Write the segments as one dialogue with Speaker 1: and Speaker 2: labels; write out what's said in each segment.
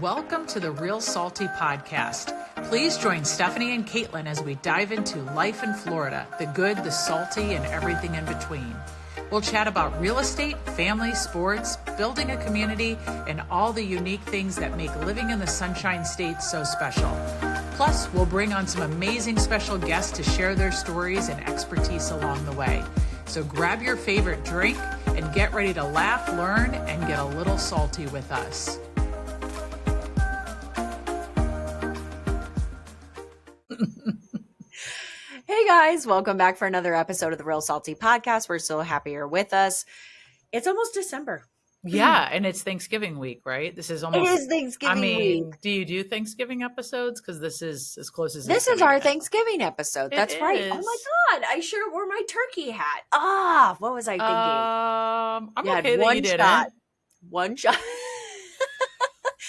Speaker 1: Welcome to the Real Salty Podcast. Please join Stephanie and Caitlin as we dive into life in Florida, the good, the salty, and everything in between. We'll chat about real estate, family, sports, building a community, and all the unique things that make living in the Sunshine State so special. Plus, we'll bring on some amazing special guests to share their stories and expertise along the way. So grab your favorite drink and get ready to laugh, learn, and get a little salty with us.
Speaker 2: Hey guys, welcome back for another episode of the Real Salty Podcast. We're so happy you're with us. It's almost December.
Speaker 1: Yeah, and it's Thanksgiving week, right? This is almost.
Speaker 2: It is Thanksgiving week.
Speaker 1: Do you do Thanksgiving episodes? Because this is as close as
Speaker 2: this is our Thanksgiving episode. That's right. Oh my God, I should have worn my turkey hat. What was I thinking?
Speaker 1: I'm okay that you didn't.
Speaker 2: One shot.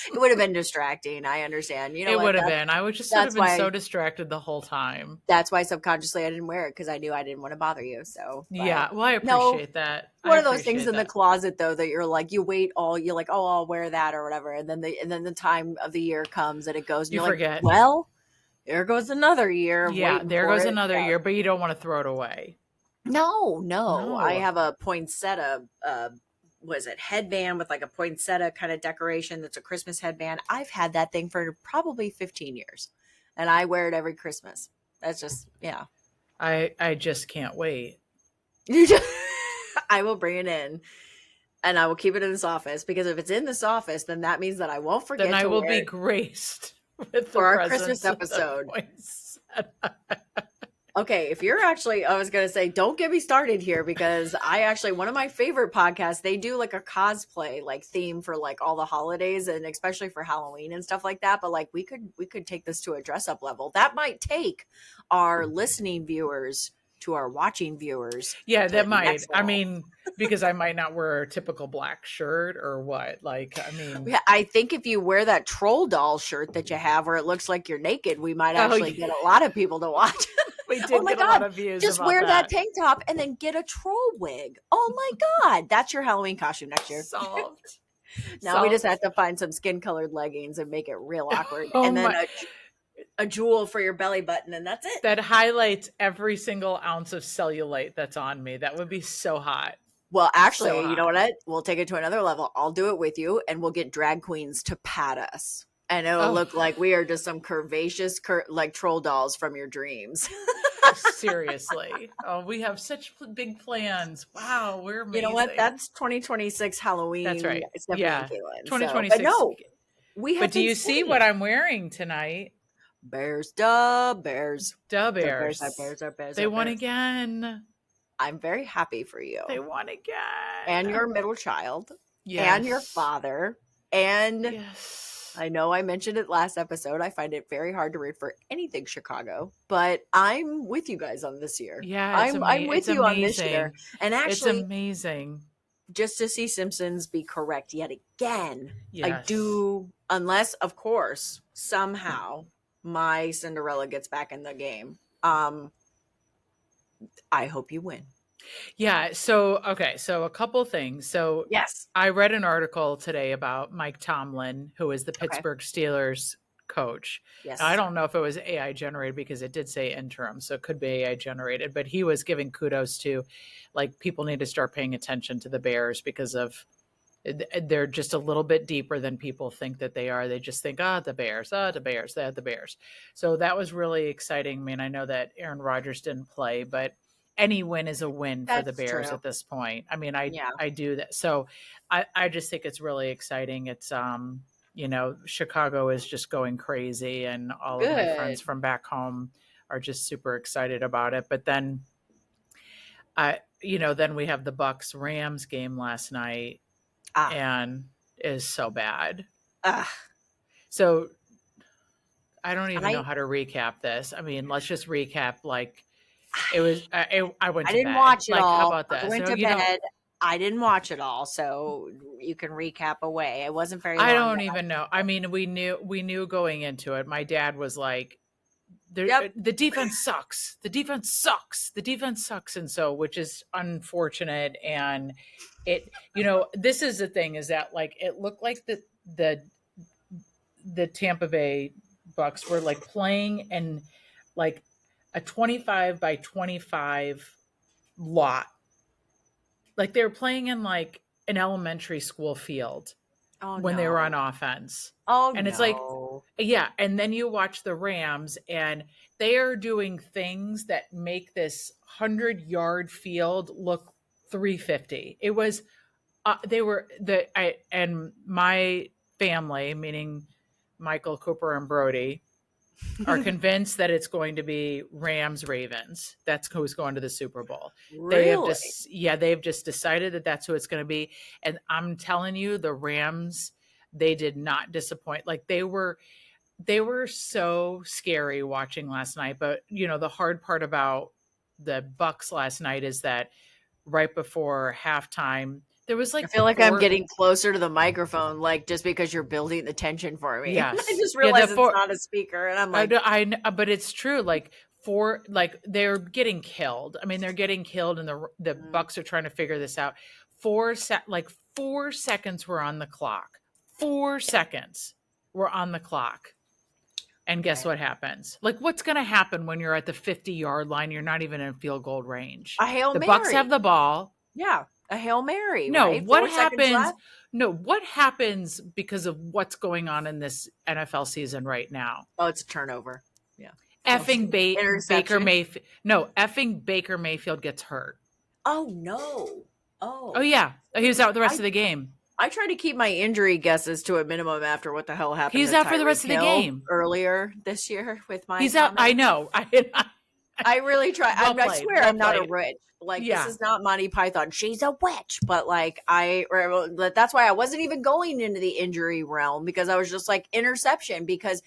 Speaker 2: It would have been distracting. I understand. You know,
Speaker 1: it would have been. I would just have been so distracted the whole time.
Speaker 2: That's why subconsciously I didn't wear it because I knew I didn't want to bother you. So
Speaker 1: yeah, well, I appreciate that.
Speaker 2: One of those things in the closet though that you're like, you're like, oh, I'll wear that or whatever, and then the time of the year comes and it goes. And
Speaker 1: you forget.
Speaker 2: Like, well, there goes another year.
Speaker 1: Yeah, there goes another year, but you don't want to throw it away.
Speaker 2: No. I have a poinsettia. Headband with like a poinsettia kind of decoration that's a Christmas headband. I've had that thing for probably 15 years and I wear it every Christmas. That's just, yeah.
Speaker 1: I just can't wait.
Speaker 2: I will bring it in and I will keep it in this office because if it's in this office, then that means that I won't forget
Speaker 1: then I will be
Speaker 2: it
Speaker 1: graced with
Speaker 2: for our Christmas episode. Okay, if you're actually, I was going to say, don't get me started here because one of my favorite podcasts, they do like a cosplay like theme for like all the holidays and especially for Halloween and stuff like that. But like we could take this to a dress up level. That might take our listening viewers to our watching viewers.
Speaker 1: Yeah, that might. I mean, because I might not wear a typical black shirt or what. Like, I mean.
Speaker 2: Yeah, I think if you wear that troll doll shirt that you have where it looks like you're naked, we might actually get a lot of people to watch.
Speaker 1: We did get a lot of views.
Speaker 2: Just wear that tank top and then get a troll wig. Oh my God. That's your Halloween costume next year.
Speaker 1: Solved.
Speaker 2: Now we just have to find some skin colored leggings and make it real awkward. And then a jewel for your belly button. And that's it.
Speaker 1: That highlights every single ounce of cellulite that's on me. That would be so hot.
Speaker 2: Well, actually, you know what? We'll take it to another level. I'll do it with you and we'll get drag queens to pat us. And it'll look like we are just some curvaceous, like troll dolls from your dreams.
Speaker 1: Seriously. Oh, we have such big plans. Wow, we're amazing.
Speaker 2: You know what? That's 2026 Halloween.
Speaker 1: That's right. Yeah,
Speaker 2: 2026. But no, we have.
Speaker 1: But do you see what I'm wearing tonight?
Speaker 2: Bears.
Speaker 1: Bears. They won again.
Speaker 2: I'm very happy for you.
Speaker 1: They won again.
Speaker 2: And your middle child.
Speaker 1: Yes.
Speaker 2: And your father. And
Speaker 1: yes.
Speaker 2: I know I mentioned it last episode. I find it very hard to root for anything Chicago, but I'm with you guys on this year.
Speaker 1: Yeah,
Speaker 2: I'm with you on this year. And actually,
Speaker 1: it's amazing.
Speaker 2: Just to see Simpsons be correct yet again.
Speaker 1: Yes.
Speaker 2: I do, unless, of course, somehow my Cinderella gets back in the game. I hope you win.
Speaker 1: Yeah. So a couple things. So
Speaker 2: yes,
Speaker 1: I read an article today about Mike Tomlin, who is the Pittsburgh Steelers coach.
Speaker 2: Yes.
Speaker 1: Now, I don't know if it was AI generated because it did say interim, so it could be AI generated, but he was giving kudos to like people need to start paying attention to the Bears because of they're just a little bit deeper than people think that they are. They just think, the Bears, the Bears. So that was really exciting. I mean, I know that Aaron Rodgers didn't play, but any win is a win for the Bears at this point. I mean, I do that. So I just think it's really exciting. It's, Chicago is just going crazy and all of my friends from back home are just super excited about it. But then, then we have the Bucks Rams game last night and is so bad. So I don't even know how to recap this. I mean, let's just recap it was. I went. I
Speaker 2: didn't watch it all.
Speaker 1: How about that?
Speaker 2: I went to bed. I didn't watch it all, so you can recap away. It wasn't very long.
Speaker 1: I don't even know. I mean, we knew going into it. My dad was like, the defense sucks. The defense sucks. And so, which is unfortunate. And it, this is the thing is that like, it looked like the the Tampa Bay Bucks were like playing in like a 25 by 25 lot. Like they were playing in like an elementary school field
Speaker 2: Oh
Speaker 1: when they were on
Speaker 2: no.
Speaker 1: offense.
Speaker 2: Oh
Speaker 1: And it's like,
Speaker 2: no.
Speaker 1: yeah. And then you watch the Rams and they are doing things that make this 100-yard field look 350. It was, they were and my family, meaning Michael, Cooper, and Brody, are convinced that it's going to be Rams Ravens. That's who's going to the Super Bowl.
Speaker 2: Really?
Speaker 1: They've just decided that that's who it's going to be. And I'm telling you, the Rams, they did not disappoint. Like they were so scary watching last night. But the hard part about the Bucks last night is that right before halftime, there was
Speaker 2: I
Speaker 1: like
Speaker 2: feel like I'm
Speaker 1: four.
Speaker 2: getting closer to the microphone, like just because you're building the tension for me. I
Speaker 1: Yes,
Speaker 2: just
Speaker 1: yeah,
Speaker 2: realized it's not a speaker, and I'm like,
Speaker 1: but it's true. Like they're getting killed. I mean, they're getting killed, and the
Speaker 2: mm,
Speaker 1: Bucks are trying to figure this out. 4 seconds were on the clock. 4 seconds were on the clock. And guess
Speaker 2: okay.
Speaker 1: what happens? Like, what's going to happen when you're at the 50-yard line? You're not even in field goal range.
Speaker 2: A Hail
Speaker 1: The Bucks have
Speaker 2: Mary.
Speaker 1: the ball.
Speaker 2: Yeah, a Hail Mary,
Speaker 1: No,
Speaker 2: right? 4 seconds left.
Speaker 1: what happens because of what's going on in this NFL season right now?
Speaker 2: Oh, it's a turnover. Yeah.
Speaker 1: Effing Baker
Speaker 2: Interception.
Speaker 1: Mayfield. No, effing Baker Mayfield gets hurt.
Speaker 2: Oh no.
Speaker 1: Oh
Speaker 2: Oh.
Speaker 1: yeah, he was out the rest of the game.
Speaker 2: I try to keep my injury guesses to a minimum after what the hell happened
Speaker 1: He's
Speaker 2: to
Speaker 1: out for the rest
Speaker 2: Tyreek
Speaker 1: of the
Speaker 2: Hill
Speaker 1: game.
Speaker 2: earlier this year with my
Speaker 1: He's out. I
Speaker 2: comments.
Speaker 1: know.
Speaker 2: I really try.
Speaker 1: Well
Speaker 2: I
Speaker 1: played,
Speaker 2: swear
Speaker 1: well
Speaker 2: I'm not a
Speaker 1: played.
Speaker 2: witch. Like
Speaker 1: Yeah.
Speaker 2: this is not Monty Python. She's a witch. But like that's why I wasn't even going into the injury realm because I was just like interception because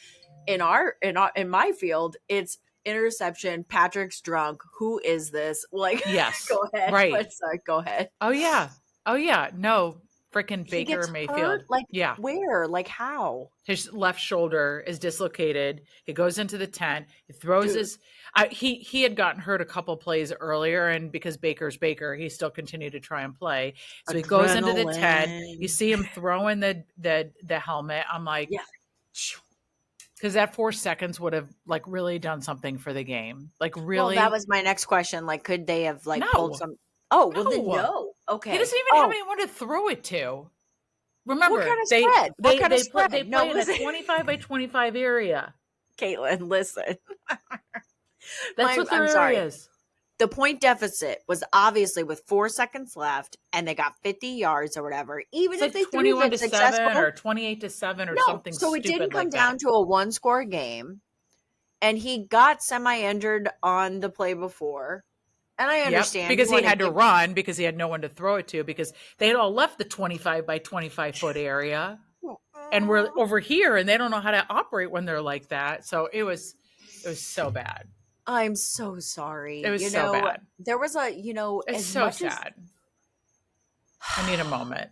Speaker 2: in my field it's interception. Patrick's drunk. Who is this? Like
Speaker 1: Yes.
Speaker 2: go ahead.
Speaker 1: Right.
Speaker 2: But sorry, go ahead.
Speaker 1: Oh yeah. No, freaking
Speaker 2: He
Speaker 1: Baker
Speaker 2: gets
Speaker 1: Mayfield.
Speaker 2: hurt? Like
Speaker 1: Yeah.
Speaker 2: where? Like how?
Speaker 1: His left shoulder is dislocated. He goes into the tent. He throws
Speaker 2: Dude.
Speaker 1: his. He had gotten hurt a couple plays earlier, and because Baker's Baker, he still continued to try and play. So he goes into the tent. You
Speaker 2: Adrenaline.
Speaker 1: see him throwing the helmet. I'm like,
Speaker 2: Yeah.
Speaker 1: because that 4 seconds would have like really done something for the game. Like
Speaker 2: Well,
Speaker 1: really,
Speaker 2: that was my next question. Like, could they have like pulled
Speaker 1: no,
Speaker 2: some? Oh, well then
Speaker 1: no.
Speaker 2: no. Okay.
Speaker 1: He doesn't even have
Speaker 2: Oh,
Speaker 1: anyone to throw it to. Remember,
Speaker 2: what kind of
Speaker 1: they
Speaker 2: spread? What
Speaker 1: they
Speaker 2: kind
Speaker 1: they
Speaker 2: of spread?
Speaker 1: play
Speaker 2: No,
Speaker 1: in a
Speaker 2: listen,
Speaker 1: 25 by 25 area.
Speaker 2: Caitlin, listen.
Speaker 1: That's what their
Speaker 2: I'm
Speaker 1: area
Speaker 2: sorry.
Speaker 1: is.
Speaker 2: The point deficit was obviously with 4 seconds left, and they got 50 yards or whatever. Even
Speaker 1: It's
Speaker 2: if
Speaker 1: like
Speaker 2: they threw
Speaker 1: 21
Speaker 2: the
Speaker 1: to 7
Speaker 2: successful,
Speaker 1: or 28 to 7 or
Speaker 2: no.
Speaker 1: something
Speaker 2: So it
Speaker 1: stupid
Speaker 2: didn't come
Speaker 1: like
Speaker 2: down
Speaker 1: that.
Speaker 2: to a one-score game, and he got semi-injured on the play before. And I
Speaker 1: Yep,
Speaker 2: understand
Speaker 1: because
Speaker 2: you
Speaker 1: he
Speaker 2: want to
Speaker 1: had to
Speaker 2: give.
Speaker 1: run because he had no one to throw it to because they had all left the 25 by 25 foot area and we're over here and they don't know how to operate when they're like that. So it was so bad.
Speaker 2: I'm so sorry.
Speaker 1: It was so bad.
Speaker 2: There was
Speaker 1: It's
Speaker 2: as
Speaker 1: so
Speaker 2: much as
Speaker 1: sad. I need a moment.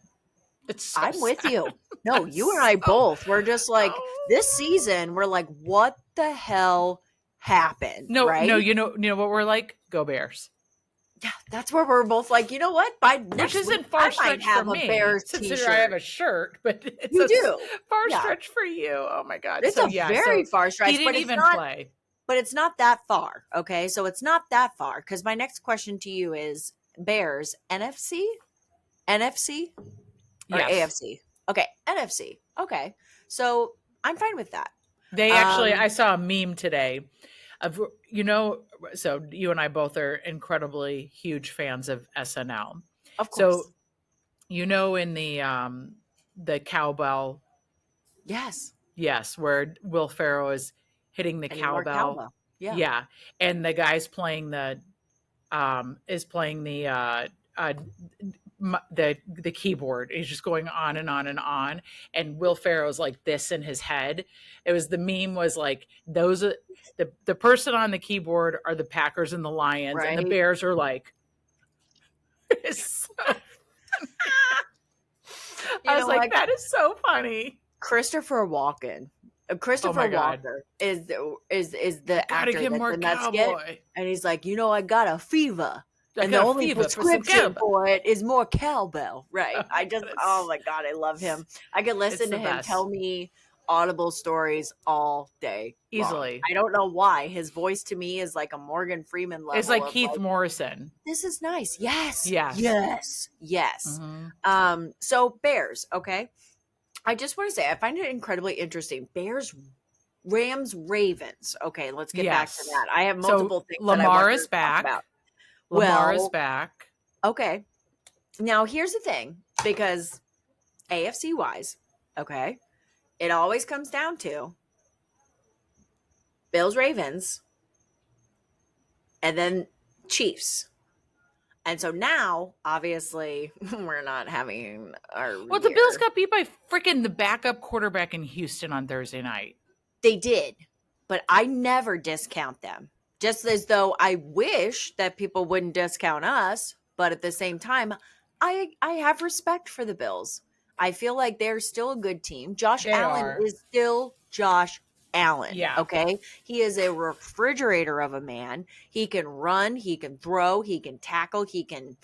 Speaker 1: It's so
Speaker 2: I'm with
Speaker 1: sad.
Speaker 2: you. No,
Speaker 1: I'm
Speaker 2: you and I
Speaker 1: so-
Speaker 2: both. We're just like this season. We're like, what the hell happened?
Speaker 1: No,
Speaker 2: right?
Speaker 1: no, you know what we're like? Go Bears.
Speaker 2: Yeah, that's where we're both like, you know what? By next
Speaker 1: Which isn't
Speaker 2: week,
Speaker 1: far
Speaker 2: I might
Speaker 1: stretch for
Speaker 2: have a
Speaker 1: me.
Speaker 2: Bears
Speaker 1: Since
Speaker 2: t-shirt.
Speaker 1: I have a shirt, but it's
Speaker 2: You
Speaker 1: a
Speaker 2: do.
Speaker 1: far
Speaker 2: Yeah.
Speaker 1: stretch for you. Oh my god!
Speaker 2: It's
Speaker 1: so
Speaker 2: a
Speaker 1: yeah,
Speaker 2: very
Speaker 1: so
Speaker 2: far stretch,
Speaker 1: he
Speaker 2: but
Speaker 1: didn't
Speaker 2: it's
Speaker 1: even
Speaker 2: not.
Speaker 1: play.
Speaker 2: But it's not that far. Okay, so it's not that far. Because my next question to you is Bears NFC, NFC, or
Speaker 1: Yes.
Speaker 2: AFC? Okay, NFC. Okay, so I'm fine with that.
Speaker 1: They actually, I saw a meme today of, so you and I both are incredibly huge fans of SNL.
Speaker 2: Of course.
Speaker 1: So, in the cowbell,
Speaker 2: Yes.
Speaker 1: yes, where Will Ferrell is hitting the
Speaker 2: Any more
Speaker 1: cowbell.
Speaker 2: Yeah.
Speaker 1: Yeah. And the guy's playing the the keyboard. He's just going on and on and on. And Will Ferrell's like this in his head. The meme was like, those are the person on the keyboard are the Packers and the Lions, and the
Speaker 2: Right.
Speaker 1: Bears are like, it's so I was like, that is so funny.
Speaker 2: Christopher Walken. Christopher
Speaker 1: my God.
Speaker 2: Walker is the
Speaker 1: Gotta
Speaker 2: actor
Speaker 1: get
Speaker 2: that
Speaker 1: more
Speaker 2: the Mets get,
Speaker 1: cowboy.
Speaker 2: and he's like, I got a fever,
Speaker 1: I
Speaker 2: and
Speaker 1: got
Speaker 2: the
Speaker 1: a
Speaker 2: only
Speaker 1: fever for some
Speaker 2: prescription
Speaker 1: cowbell.
Speaker 2: for it is more cowbell. Right?
Speaker 1: Oh,
Speaker 2: I just,
Speaker 1: that is-
Speaker 2: oh my god, I love him. I could listen
Speaker 1: It's
Speaker 2: to
Speaker 1: the
Speaker 2: him
Speaker 1: best.
Speaker 2: tell me audible stories all day long.
Speaker 1: Easily.
Speaker 2: I don't know why. His voice to me is like a Morgan Freeman
Speaker 1: It's
Speaker 2: level
Speaker 1: like
Speaker 2: of
Speaker 1: Keith
Speaker 2: like,
Speaker 1: Morrison.
Speaker 2: this is nice. Yes.
Speaker 1: Yes.
Speaker 2: Yes. Yes.
Speaker 1: Hmm.
Speaker 2: So Bears, okay. I just want to say I find it incredibly interesting. Bears, Rams, Ravens. Okay, let's get back to
Speaker 1: Yes.
Speaker 2: that. I have
Speaker 1: So
Speaker 2: multiple things that I
Speaker 1: Lamar
Speaker 2: wanted to
Speaker 1: is
Speaker 2: talk about.
Speaker 1: back. Lamar is
Speaker 2: Well,
Speaker 1: back.
Speaker 2: okay. Now here's the thing, because AFC wise, okay, it always comes down to Bills, Ravens, and then Chiefs. And so now, obviously, we're not having our
Speaker 1: Well, the Bills
Speaker 2: year.
Speaker 1: got beat by freaking the backup quarterback in Houston on Thursday night.
Speaker 2: They did, but I never discount them. Just as though I wish that people wouldn't discount us, but at the same time, I have respect for the Bills. I feel like they're still a good team. Josh
Speaker 1: They
Speaker 2: Allen
Speaker 1: are.
Speaker 2: is still Josh Allen,
Speaker 1: Yeah.
Speaker 2: okay? He is a refrigerator of a man. He can run, he can throw, he can tackle, he can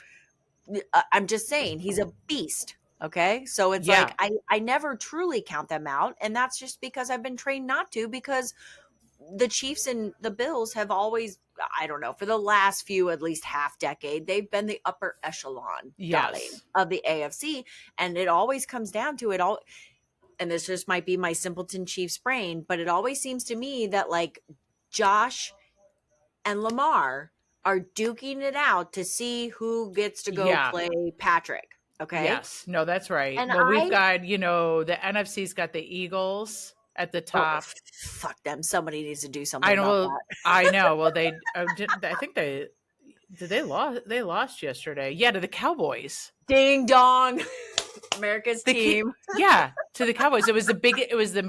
Speaker 2: I'm just saying he's a beast. Okay. So it's
Speaker 1: Yeah.
Speaker 2: like I never truly count them out. And that's just because I've been trained not to, because the Chiefs and the Bills have always, I don't know, for the last few, at least half decade, they've been the upper echelon, darling,
Speaker 1: Yes.
Speaker 2: of the AFC. And it always comes down to it all. And this just might be my simpleton Chiefs brain, but it always seems to me that like Josh and Lamar are duking it out to see who gets to go
Speaker 1: Yeah.
Speaker 2: play Patrick. Okay.
Speaker 1: Yes. No, that's right.
Speaker 2: And
Speaker 1: Well, we've got, the NFC's got the Eagles at the
Speaker 2: oh,
Speaker 1: top.
Speaker 2: fuck them. Somebody needs to do something
Speaker 1: I know.
Speaker 2: about
Speaker 1: Well,
Speaker 2: that.
Speaker 1: I know. Well, I think they lost yesterday. Yeah, to the Cowboys.
Speaker 2: Ding dong. America's team.
Speaker 1: Yeah, to the Cowboys. It was the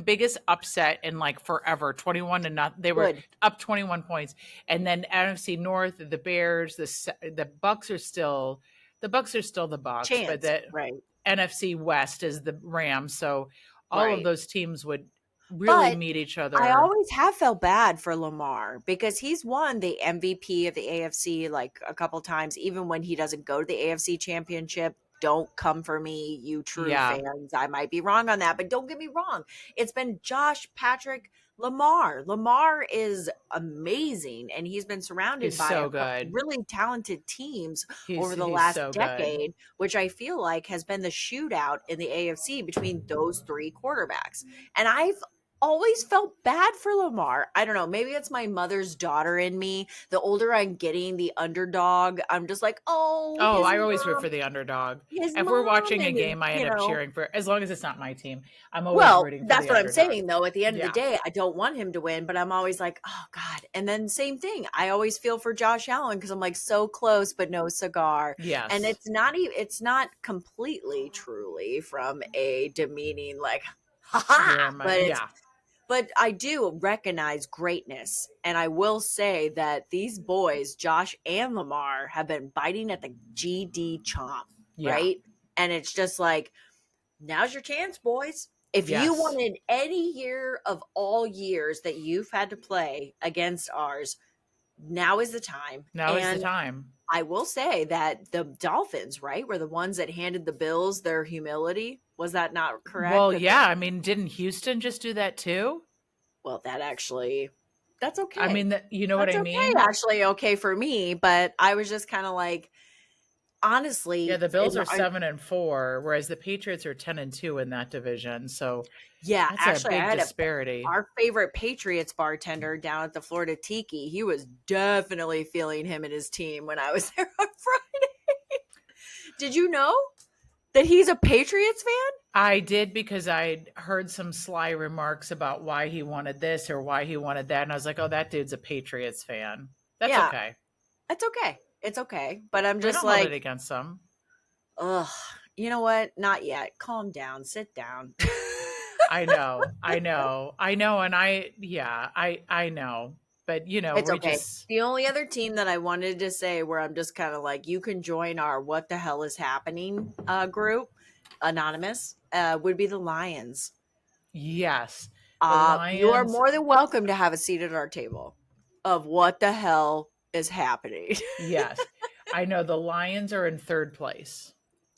Speaker 1: biggest upset in like forever. 21 to not. They were
Speaker 2: Good.
Speaker 1: up 21 points. And then NFC North, the Bears, the Bucks are still the Bucks, but
Speaker 2: Chance.
Speaker 1: the
Speaker 2: Right.
Speaker 1: NFC West is the Rams. So all of
Speaker 2: Right.
Speaker 1: those teams would really
Speaker 2: But
Speaker 1: meet each
Speaker 2: I
Speaker 1: other.
Speaker 2: always have felt bad for Lamar because he's won the MVP of the AFC like a couple times, even when he doesn't go to the AFC championship. Don't come for me, you true
Speaker 1: Yeah,
Speaker 2: fans. I might be wrong on that, but don't get me wrong. It's been Josh, Patrick, Lamar. Lamar is amazing, and he's been surrounded
Speaker 1: he's
Speaker 2: by
Speaker 1: so good.
Speaker 2: really talented teams over the
Speaker 1: He's
Speaker 2: last
Speaker 1: so good.
Speaker 2: decade, which I feel like has been the shootout in the AFC between those three quarterbacks. And I've always felt bad for Lamar. I don't know. Maybe it's my mother's daughter in me. The older I'm getting, the underdog, I'm just like, oh,
Speaker 1: Oh, I always root for the underdog.
Speaker 2: his
Speaker 1: If we're
Speaker 2: mom,
Speaker 1: watching a
Speaker 2: and his,
Speaker 1: game, I end up cheering for, as long as it's not my team. I'm always
Speaker 2: well,
Speaker 1: rooting for
Speaker 2: that's
Speaker 1: the
Speaker 2: what I'm
Speaker 1: underdog.
Speaker 2: saying though. At the end of the
Speaker 1: Yeah.
Speaker 2: day, I don't want him to win, but I'm always like, oh God. And then same thing. I always feel for Josh Allen because I'm like so close, but no cigar. And
Speaker 1: Yes.
Speaker 2: it's not even, it's not completely truly from a demeaning like, ha ha, but it's,
Speaker 1: Yeah.
Speaker 2: but I do recognize greatness. And I will say that these boys, Josh and Lamar, have been biting at the GD chomp,
Speaker 1: Yeah.
Speaker 2: right? And it's just like, now's your chance, boys. If you
Speaker 1: Yes.
Speaker 2: wanted any year of all years that you've had to play against ours, now is the time.
Speaker 1: Now is the
Speaker 2: And
Speaker 1: time.
Speaker 2: I will say that the Dolphins, right, were the ones that handed the Bills their humility. Was that not correct?
Speaker 1: Well,
Speaker 2: That
Speaker 1: yeah. I mean, didn't Houston just do that too?
Speaker 2: well, that actually, that's okay.
Speaker 1: I mean, you know what
Speaker 2: That's
Speaker 1: I
Speaker 2: okay,
Speaker 1: mean?
Speaker 2: actually okay for me, but I was just kind of like,
Speaker 1: Yeah,
Speaker 2: honestly,
Speaker 1: the Bills are 7-4, whereas the Patriots are 10-2 in that division. So
Speaker 2: yeah,
Speaker 1: that's a
Speaker 2: actually, I
Speaker 1: big
Speaker 2: had
Speaker 1: disparity.
Speaker 2: our favorite Patriots bartender down at the Florida Tiki. He was definitely feeling him and his team when I was there on Friday. Did you know that he's a Patriots fan?
Speaker 1: I did, because I heard some sly remarks about why he wanted this or why he wanted that. And I was like, oh, that dude's a Patriots fan. That's
Speaker 2: Yeah,
Speaker 1: okay.
Speaker 2: it's okay. It's okay. But I'm
Speaker 1: I
Speaker 2: just
Speaker 1: don't hold it
Speaker 2: like,
Speaker 1: against them.
Speaker 2: ugh, you know what? Not yet. Calm down. Sit down.
Speaker 1: I know. And I know. But,
Speaker 2: It's
Speaker 1: we
Speaker 2: okay.
Speaker 1: just,
Speaker 2: The only other team that I wanted to say where I'm just kind of like, you can join our what the hell is happening group, anonymous, would be the Lions.
Speaker 1: yes. The
Speaker 2: You are
Speaker 1: Lions,
Speaker 2: more than welcome to have a seat at our table of what the hell is happening.
Speaker 1: yes. I know the Lions are in third place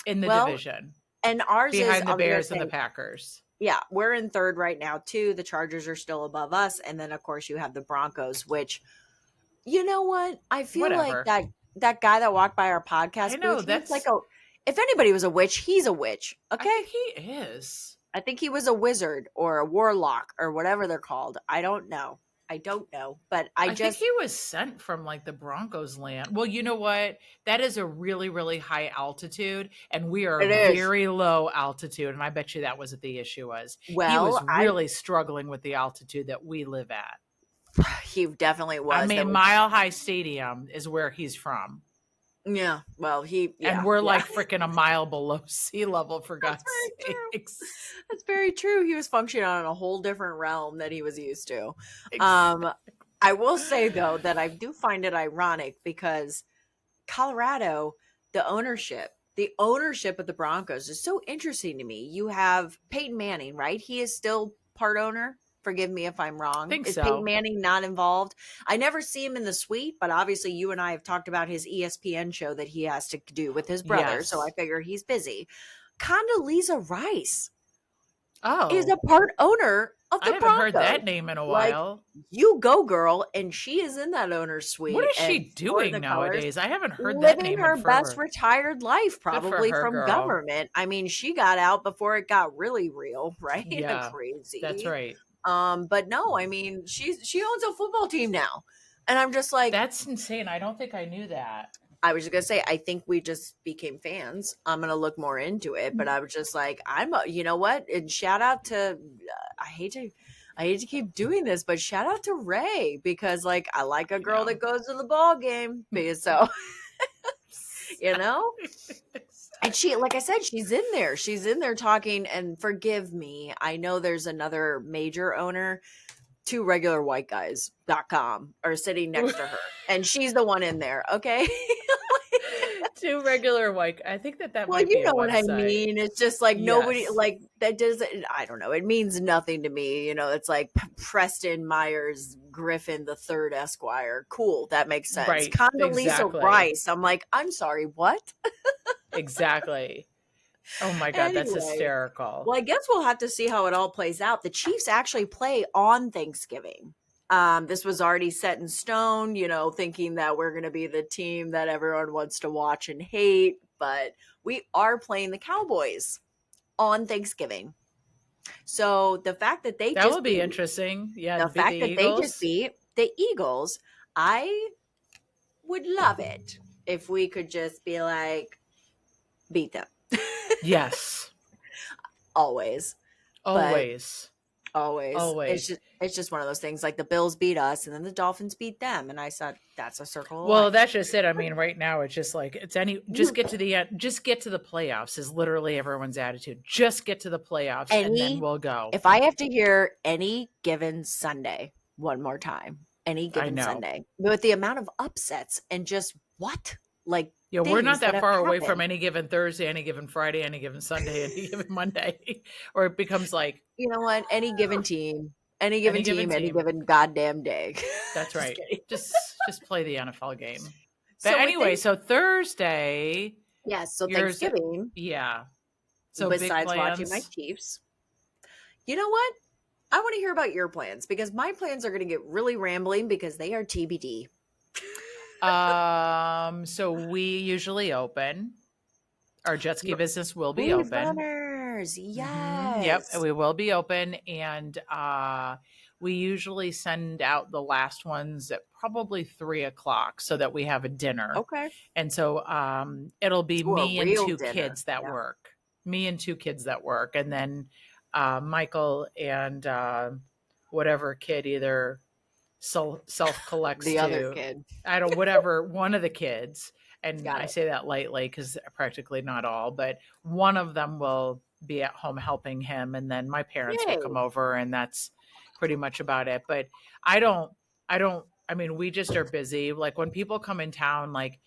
Speaker 1: in the
Speaker 2: Well,
Speaker 1: division
Speaker 2: and ours is,
Speaker 1: behind the
Speaker 2: I'm going to
Speaker 1: Bears and the
Speaker 2: say,
Speaker 1: Packers.
Speaker 2: yeah, we're in third right now too. The Chargers are still above us, and then of course you have the Broncos, which, you know what? I feel like
Speaker 1: Whatever.
Speaker 2: that guy that walked by our
Speaker 1: I
Speaker 2: podcast
Speaker 1: know
Speaker 2: booth, he's like
Speaker 1: that's.
Speaker 2: a, if anybody was a witch, he's a witch.
Speaker 1: I
Speaker 2: Okay?
Speaker 1: think he is.
Speaker 2: I think he was a wizard or a warlock or whatever they're called. I don't know. I don't know, but I
Speaker 1: I think
Speaker 2: just
Speaker 1: he was sent from like the Broncos land. Well, you know what? That is a really, really high altitude, and we are
Speaker 2: it is.
Speaker 1: very low altitude. And I bet you that was what the issue was. He was
Speaker 2: Well, I
Speaker 1: really struggling with the altitude that we live at.
Speaker 2: he definitely
Speaker 1: I
Speaker 2: was. That
Speaker 1: mean,
Speaker 2: was
Speaker 1: Mile High Stadium is where he's from.
Speaker 2: yeah. Well, he
Speaker 1: And
Speaker 2: yeah,
Speaker 1: we're
Speaker 2: yeah.
Speaker 1: like freaking a mile below sea level, for
Speaker 2: That's
Speaker 1: God's
Speaker 2: very true.
Speaker 1: sakes.
Speaker 2: That's very true. He was functioning on a whole different realm that he was used to.
Speaker 1: Ex-
Speaker 2: Um, I will say though that I do find it ironic because Colorado, the ownership of the Broncos is so interesting to me. You have Peyton Manning, right? He is still part owner. Forgive me if I'm wrong.
Speaker 1: think
Speaker 2: Is Peyton
Speaker 1: so.
Speaker 2: Manning not involved? I never see him in the suite, but obviously you and I have talked about his ESPN show that he has to do with his brother. So I
Speaker 1: Yes.
Speaker 2: figure he's busy. Condoleezza Rice is
Speaker 1: Oh,
Speaker 2: a part owner of
Speaker 1: I
Speaker 2: the
Speaker 1: haven't heard
Speaker 2: Broncos.
Speaker 1: that name in a
Speaker 2: Like,
Speaker 1: while.
Speaker 2: you go, girl. And she is in that owner's
Speaker 1: What
Speaker 2: suite
Speaker 1: is
Speaker 2: and
Speaker 1: she
Speaker 2: sporting
Speaker 1: doing
Speaker 2: the colors,
Speaker 1: nowadays? I haven't heard that
Speaker 2: living
Speaker 1: name in
Speaker 2: her best
Speaker 1: forever.
Speaker 2: retired life,
Speaker 1: Good for
Speaker 2: probably
Speaker 1: her,
Speaker 2: from
Speaker 1: girl.
Speaker 2: government. I mean, she got out before it got really real, right?
Speaker 1: Yeah, that's
Speaker 2: Crazy.
Speaker 1: right.
Speaker 2: But no, I mean, she owns a football team now. And I'm just like,
Speaker 1: That's insane. I don't think I knew that.
Speaker 2: I was just gonna say, I think we just became fans. I'm gonna look more into it, but I was just like, you know what? And shout out to, I hate to, I hate to keep doing this, but shout out to Ray because, like, I like a
Speaker 1: I
Speaker 2: girl
Speaker 1: know.
Speaker 2: that goes to the ball game, because so you know. And she, like I said, she's in there. She's in there talking. And forgive me, I know there's another major owner. Two regular white guys.com are sitting next to her, and she's the one in there. Okay.
Speaker 1: Two regular white. I think that
Speaker 2: Well,
Speaker 1: might
Speaker 2: you
Speaker 1: be a
Speaker 2: know what I
Speaker 1: website.
Speaker 2: mean. It's just like nobody,
Speaker 1: Yes.
Speaker 2: like, that doesn't, I don't know. It means nothing to me. You know, it's like Preston Myers Griffin the third Esquire. Cool. That makes sense.
Speaker 1: Right.
Speaker 2: Condoleezza
Speaker 1: Exactly.
Speaker 2: Rice. I'm like, I'm sorry, what?
Speaker 1: Exactly. Oh my God, that's
Speaker 2: Anyway,
Speaker 1: hysterical.
Speaker 2: well, I guess we'll have to see how it all plays out. The Chiefs actually play on Thanksgiving. This was already set in stone, you know, thinking that we're going to be the team that everyone wants to watch and hate, but we are playing the Cowboys on Thanksgiving. So
Speaker 1: That will be interesting. Yeah, to
Speaker 2: the
Speaker 1: beat the
Speaker 2: fact that they just
Speaker 1: Eagles.
Speaker 2: beat the Eagles, I would love it if we could just be like, beat them.
Speaker 1: Yes.
Speaker 2: Always. But
Speaker 1: Always.
Speaker 2: always. It's
Speaker 1: Always.
Speaker 2: just it's just one of those things, like the Bills beat us and then the Dolphins beat them. And I said, that's a circle of
Speaker 1: Well,
Speaker 2: life.
Speaker 1: that's just it. I mean, right now it's just like it's any just get to the end, just get to the playoffs is literally everyone's attitude. Just get to the playoffs and then
Speaker 2: Any
Speaker 1: we'll go.
Speaker 2: if I have to hear any given Sunday one more time, any
Speaker 1: I
Speaker 2: given
Speaker 1: know.
Speaker 2: Sunday, with the amount of upsets and just what? Like
Speaker 1: Yeah, we're not
Speaker 2: things that
Speaker 1: that
Speaker 2: have
Speaker 1: far away from
Speaker 2: happened.
Speaker 1: any given Thursday, any given Friday, any given Sunday, any given Monday. Or it becomes like
Speaker 2: You know what?
Speaker 1: any given
Speaker 2: Any
Speaker 1: team.
Speaker 2: given goddamn day.
Speaker 1: That's
Speaker 2: Just
Speaker 1: right.
Speaker 2: kidding.
Speaker 1: Just play the NFL game. But
Speaker 2: So with
Speaker 1: anyway,
Speaker 2: things,
Speaker 1: so Thursday,
Speaker 2: yes, so
Speaker 1: yours
Speaker 2: Thanksgiving,
Speaker 1: yeah. So big
Speaker 2: besides watching my
Speaker 1: plans.
Speaker 2: Chiefs, you know what? I want to hear about your plans because my plans are going to get really rambling because they are TBD.
Speaker 1: So we usually open. Our jet ski business will be
Speaker 2: Food
Speaker 1: open.
Speaker 2: runners,
Speaker 1: Yep,
Speaker 2: yes.
Speaker 1: we will be open, and we usually send out the last ones at probably 3 o'clock so that we have a dinner.
Speaker 2: Okay.
Speaker 1: And so it'll be
Speaker 2: To a
Speaker 1: me and
Speaker 2: real
Speaker 1: two
Speaker 2: dinner.
Speaker 1: kids that
Speaker 2: Yeah.
Speaker 1: work. Me and two kids that work, and then Michael and whatever kid either self collects
Speaker 2: The other
Speaker 1: to
Speaker 2: kid.
Speaker 1: I don't whatever one of the kids, and
Speaker 2: Got
Speaker 1: I
Speaker 2: it.
Speaker 1: say that lightly because practically not all, but one of them will be at home helping him, and then my parents will come
Speaker 2: Yay.
Speaker 1: over, and that's pretty much about it. But I don't, I don't. I mean, we just are busy. Like when people come in town, like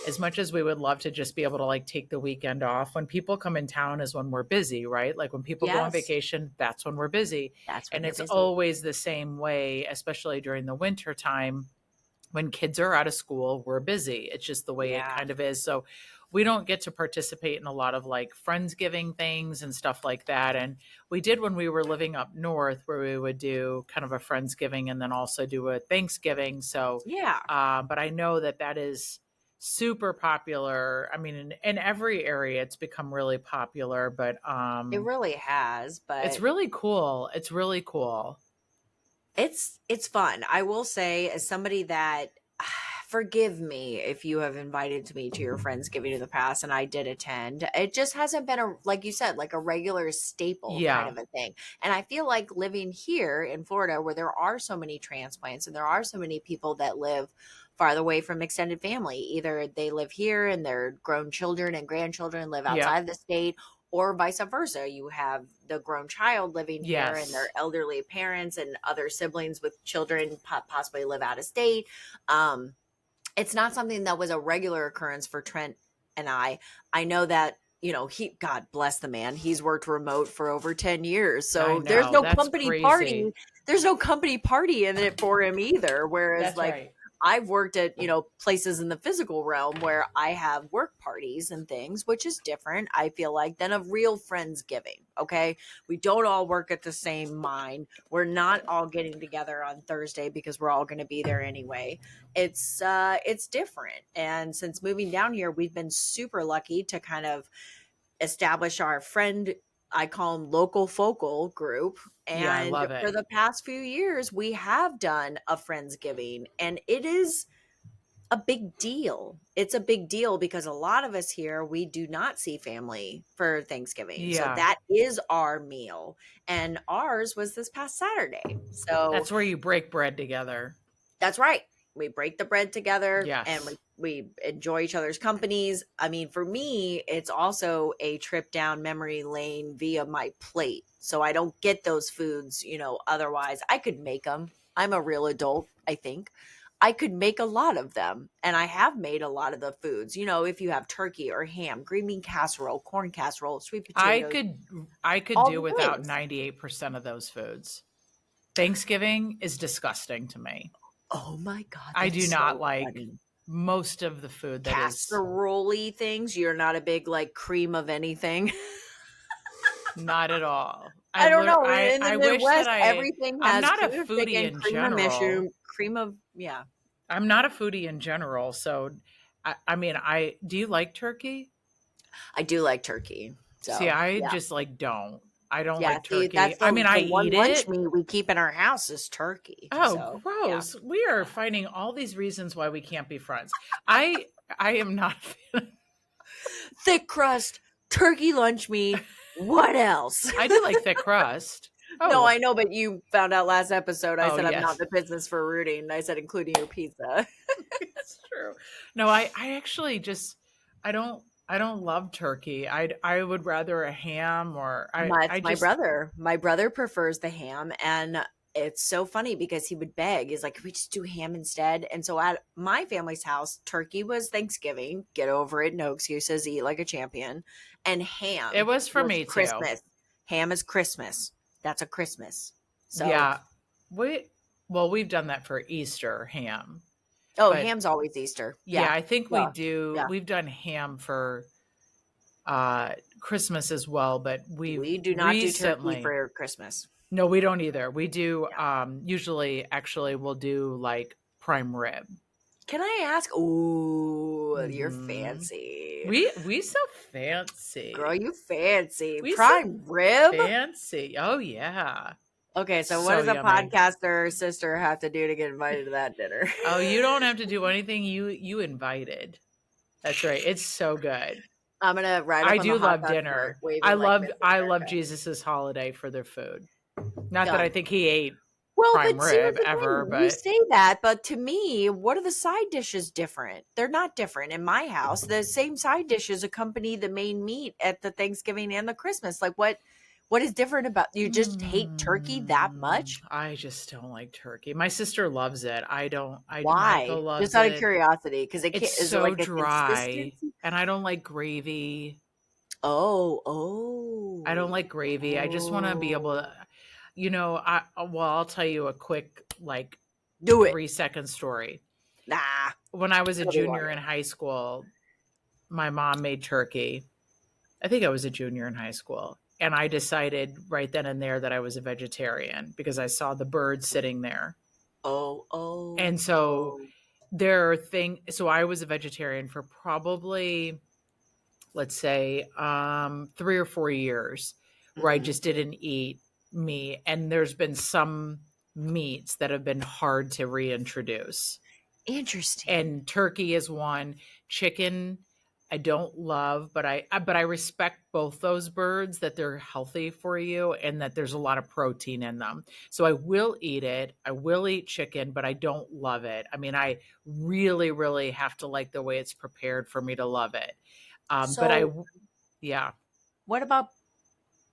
Speaker 1: as much as we would love to just be able to like take the weekend off, when people come in town is when we're busy, right? Like when people go on
Speaker 2: Yes.
Speaker 1: vacation, that's when we're busy.
Speaker 2: That's when
Speaker 1: And
Speaker 2: you're
Speaker 1: it's
Speaker 2: busy.
Speaker 1: always the same way, especially during the winter time when kids are out of school, we're busy. It's just the way it
Speaker 2: Yeah.
Speaker 1: kind of is. So we don't get to participate in a lot of like Friendsgiving things and stuff like that. And we did when we were living up north, where we would do kind of a Friendsgiving and then also do a Thanksgiving. So,
Speaker 2: Yeah,
Speaker 1: but I know that that is super popular. I mean, in every area, it's become really popular, but
Speaker 2: it really has,
Speaker 1: it's
Speaker 2: but
Speaker 1: really cool. It's really cool.
Speaker 2: it's fun. I will say, as somebody that forgive me if you have invited me to your Friendsgiving in the past and I did attend. It just hasn't been a, like you said, like a regular staple kind
Speaker 1: Yeah.
Speaker 2: of a thing. And I feel like living here in Florida, where there are so many transplants and there are so many people that live farther away from extended family, either they live here and their grown children and grandchildren live
Speaker 1: Yep.
Speaker 2: outside the state, or vice versa. You have the grown child living here and their
Speaker 1: Yes.
Speaker 2: elderly parents and other siblings with children possibly live out of state. It's not something that was a regular occurrence for Trent and I. I know that, he, God bless the man, he's worked remote for over 10 years.
Speaker 1: I
Speaker 2: So there's
Speaker 1: know.
Speaker 2: no
Speaker 1: That's
Speaker 2: company party.
Speaker 1: crazy.
Speaker 2: There's no company party in it for him either. Whereas,
Speaker 1: That's
Speaker 2: like,
Speaker 1: right.
Speaker 2: I've worked at, places in the physical realm where I have work parties and things, which is different, I feel like, than a real Friendsgiving. Okay. We don't all work at the same mine. We're not all getting together on Thursday because we're all going to be there anyway. It's different. And since moving down here, we've been super lucky to kind of establish our friend, I call them local focal group.
Speaker 1: Yeah, I
Speaker 2: And
Speaker 1: love
Speaker 2: for
Speaker 1: it.
Speaker 2: the past few years, we have done a Friendsgiving, and it is a big deal. It's a big deal because a lot of us here, we do not see family for Thanksgiving. So
Speaker 1: Yeah.
Speaker 2: that is our meal. And ours was this past Saturday. So
Speaker 1: That's where you break bread together.
Speaker 2: that's right. We break the bread together and
Speaker 1: Yes.
Speaker 2: we enjoy each other's companies. I mean, for me, it's also a trip down memory lane via my plate. So I don't get those foods, otherwise. I could make them. I'm a real adult, I think. I could make a lot of them. And I have made a lot of the foods. If you have turkey or ham, green bean casserole, corn casserole, sweet
Speaker 1: I
Speaker 2: potatoes,
Speaker 1: could I could
Speaker 2: all
Speaker 1: do
Speaker 2: the
Speaker 1: without
Speaker 2: things.
Speaker 1: 98% of those foods. Thanksgiving is disgusting to me.
Speaker 2: Oh my God,
Speaker 1: I
Speaker 2: that's
Speaker 1: do not
Speaker 2: so
Speaker 1: like
Speaker 2: funny.
Speaker 1: most of the food that is
Speaker 2: Casserole things. You're not a big like cream of anything.
Speaker 1: not at all.
Speaker 2: I don't know. In the
Speaker 1: I wish that
Speaker 2: Midwest, everything
Speaker 1: I'm
Speaker 2: has
Speaker 1: not a
Speaker 2: cream of
Speaker 1: foodie
Speaker 2: chicken,
Speaker 1: in
Speaker 2: cream of
Speaker 1: general.
Speaker 2: mushroom, cream of, yeah.
Speaker 1: I'm not a foodie in general. So I mean, I do you like turkey?
Speaker 2: I do like turkey.
Speaker 1: See,
Speaker 2: So
Speaker 1: I
Speaker 2: yeah.
Speaker 1: just like don't. I don't
Speaker 2: Yeah.
Speaker 1: like
Speaker 2: See,
Speaker 1: turkey.
Speaker 2: that's
Speaker 1: I mean,
Speaker 2: the
Speaker 1: I
Speaker 2: one
Speaker 1: eat
Speaker 2: lunch
Speaker 1: it.
Speaker 2: meat we keep in our house is turkey.
Speaker 1: Oh,
Speaker 2: So yeah.
Speaker 1: gross. We are
Speaker 2: Yeah.
Speaker 1: finding all these reasons why we can't be friends. I I am not
Speaker 2: Thick crust, turkey lunch meat. What else?
Speaker 1: I do like thick crust.
Speaker 2: No,
Speaker 1: Oh,
Speaker 2: I know, but you found out last episode I
Speaker 1: oh
Speaker 2: said I'm not
Speaker 1: yes.
Speaker 2: in the business for rooting. I said including your pizza.
Speaker 1: It's true. No, I actually just I don't love turkey. I would rather a ham or
Speaker 2: It's
Speaker 1: I
Speaker 2: my
Speaker 1: just
Speaker 2: brother. My brother prefers the ham, and it's so funny because he would beg. He's like, "Can we just do ham instead?" And so at my family's house, turkey was Thanksgiving. Get over it. No excuses. Eat like a champion. And
Speaker 1: it
Speaker 2: ham
Speaker 1: was for
Speaker 2: was
Speaker 1: me too.
Speaker 2: Christmas. Ham is Christmas. That's a Christmas. So,
Speaker 1: Yeah. We well, we've done that for Easter ham.
Speaker 2: oh,
Speaker 1: But
Speaker 2: ham's always Easter.
Speaker 1: yeah,
Speaker 2: Yeah.
Speaker 1: I think
Speaker 2: Yeah. Yeah.
Speaker 1: we've done ham for Christmas as well, but we've
Speaker 2: We do not do turkey
Speaker 1: recently
Speaker 2: for Christmas.
Speaker 1: no, we don't either. We do
Speaker 2: Yeah.
Speaker 1: usually actually we'll do like prime rib.
Speaker 2: Can I ask? Ooh, you're
Speaker 1: Mhm.
Speaker 2: fancy.
Speaker 1: We so
Speaker 2: Girl,
Speaker 1: fancy.
Speaker 2: you fancy.
Speaker 1: We so
Speaker 2: Prime rib?
Speaker 1: fancy. Oh yeah.
Speaker 2: Okay, so what
Speaker 1: So
Speaker 2: does a
Speaker 1: yummy.
Speaker 2: podcaster sister have to do to get invited to that dinner?
Speaker 1: Oh, you don't have to do anything. You invited. That's right. It's so good.
Speaker 2: I'm gonna ride
Speaker 1: I
Speaker 2: up on the
Speaker 1: do
Speaker 2: hot
Speaker 1: love
Speaker 2: dog cart
Speaker 1: dinner.
Speaker 2: waving like Miss
Speaker 1: I love
Speaker 2: America.
Speaker 1: Jesus's holiday for their food. Not that I
Speaker 2: Done.
Speaker 1: think he ate
Speaker 2: Well,
Speaker 1: prime
Speaker 2: but see, here's
Speaker 1: rib
Speaker 2: the
Speaker 1: ever,
Speaker 2: thing. You
Speaker 1: but
Speaker 2: say that, but to me, what are the side dishes different? They're not different in my house. The same side dishes accompany the main meat at the Thanksgiving and the Christmas. Like what is different about you just hate turkey that much?
Speaker 1: I just don't like turkey. My sister loves it. I don't. I
Speaker 2: Why?
Speaker 1: Michael
Speaker 2: Just
Speaker 1: loves
Speaker 2: out of
Speaker 1: it.
Speaker 2: curiosity, because it
Speaker 1: It's
Speaker 2: can't, is it
Speaker 1: so
Speaker 2: like a
Speaker 1: dry,
Speaker 2: consistency?
Speaker 1: and I don't like gravy.
Speaker 2: Oh,
Speaker 1: I don't
Speaker 2: oh,
Speaker 1: like gravy. I just want to be able
Speaker 2: oh.
Speaker 1: to, I well, I'll tell you a quick like
Speaker 2: Do it.
Speaker 1: 3-second story.
Speaker 2: Nah,
Speaker 1: When I was a
Speaker 2: tell me
Speaker 1: junior
Speaker 2: water.
Speaker 1: in high school, my mom made turkey. I think I was a junior in high school. And I decided right then and there that I was a vegetarian because I saw the birds sitting there.
Speaker 2: Oh, oh,
Speaker 1: And so
Speaker 2: oh.
Speaker 1: so I was a vegetarian for probably, let's say, 3 or 4 years where I
Speaker 2: Mhm.
Speaker 1: just didn't eat meat. And there's been some meats that have been hard to reintroduce.
Speaker 2: Interesting.
Speaker 1: And turkey is one. Chicken, I don't love, but I respect both those birds that they're healthy for you and that there's a lot of protein in them. So I will eat it. I will eat chicken, but I don't love it. I mean, I really, really have to like the way it's prepared for me to love it. But
Speaker 2: So,
Speaker 1: yeah,
Speaker 2: what about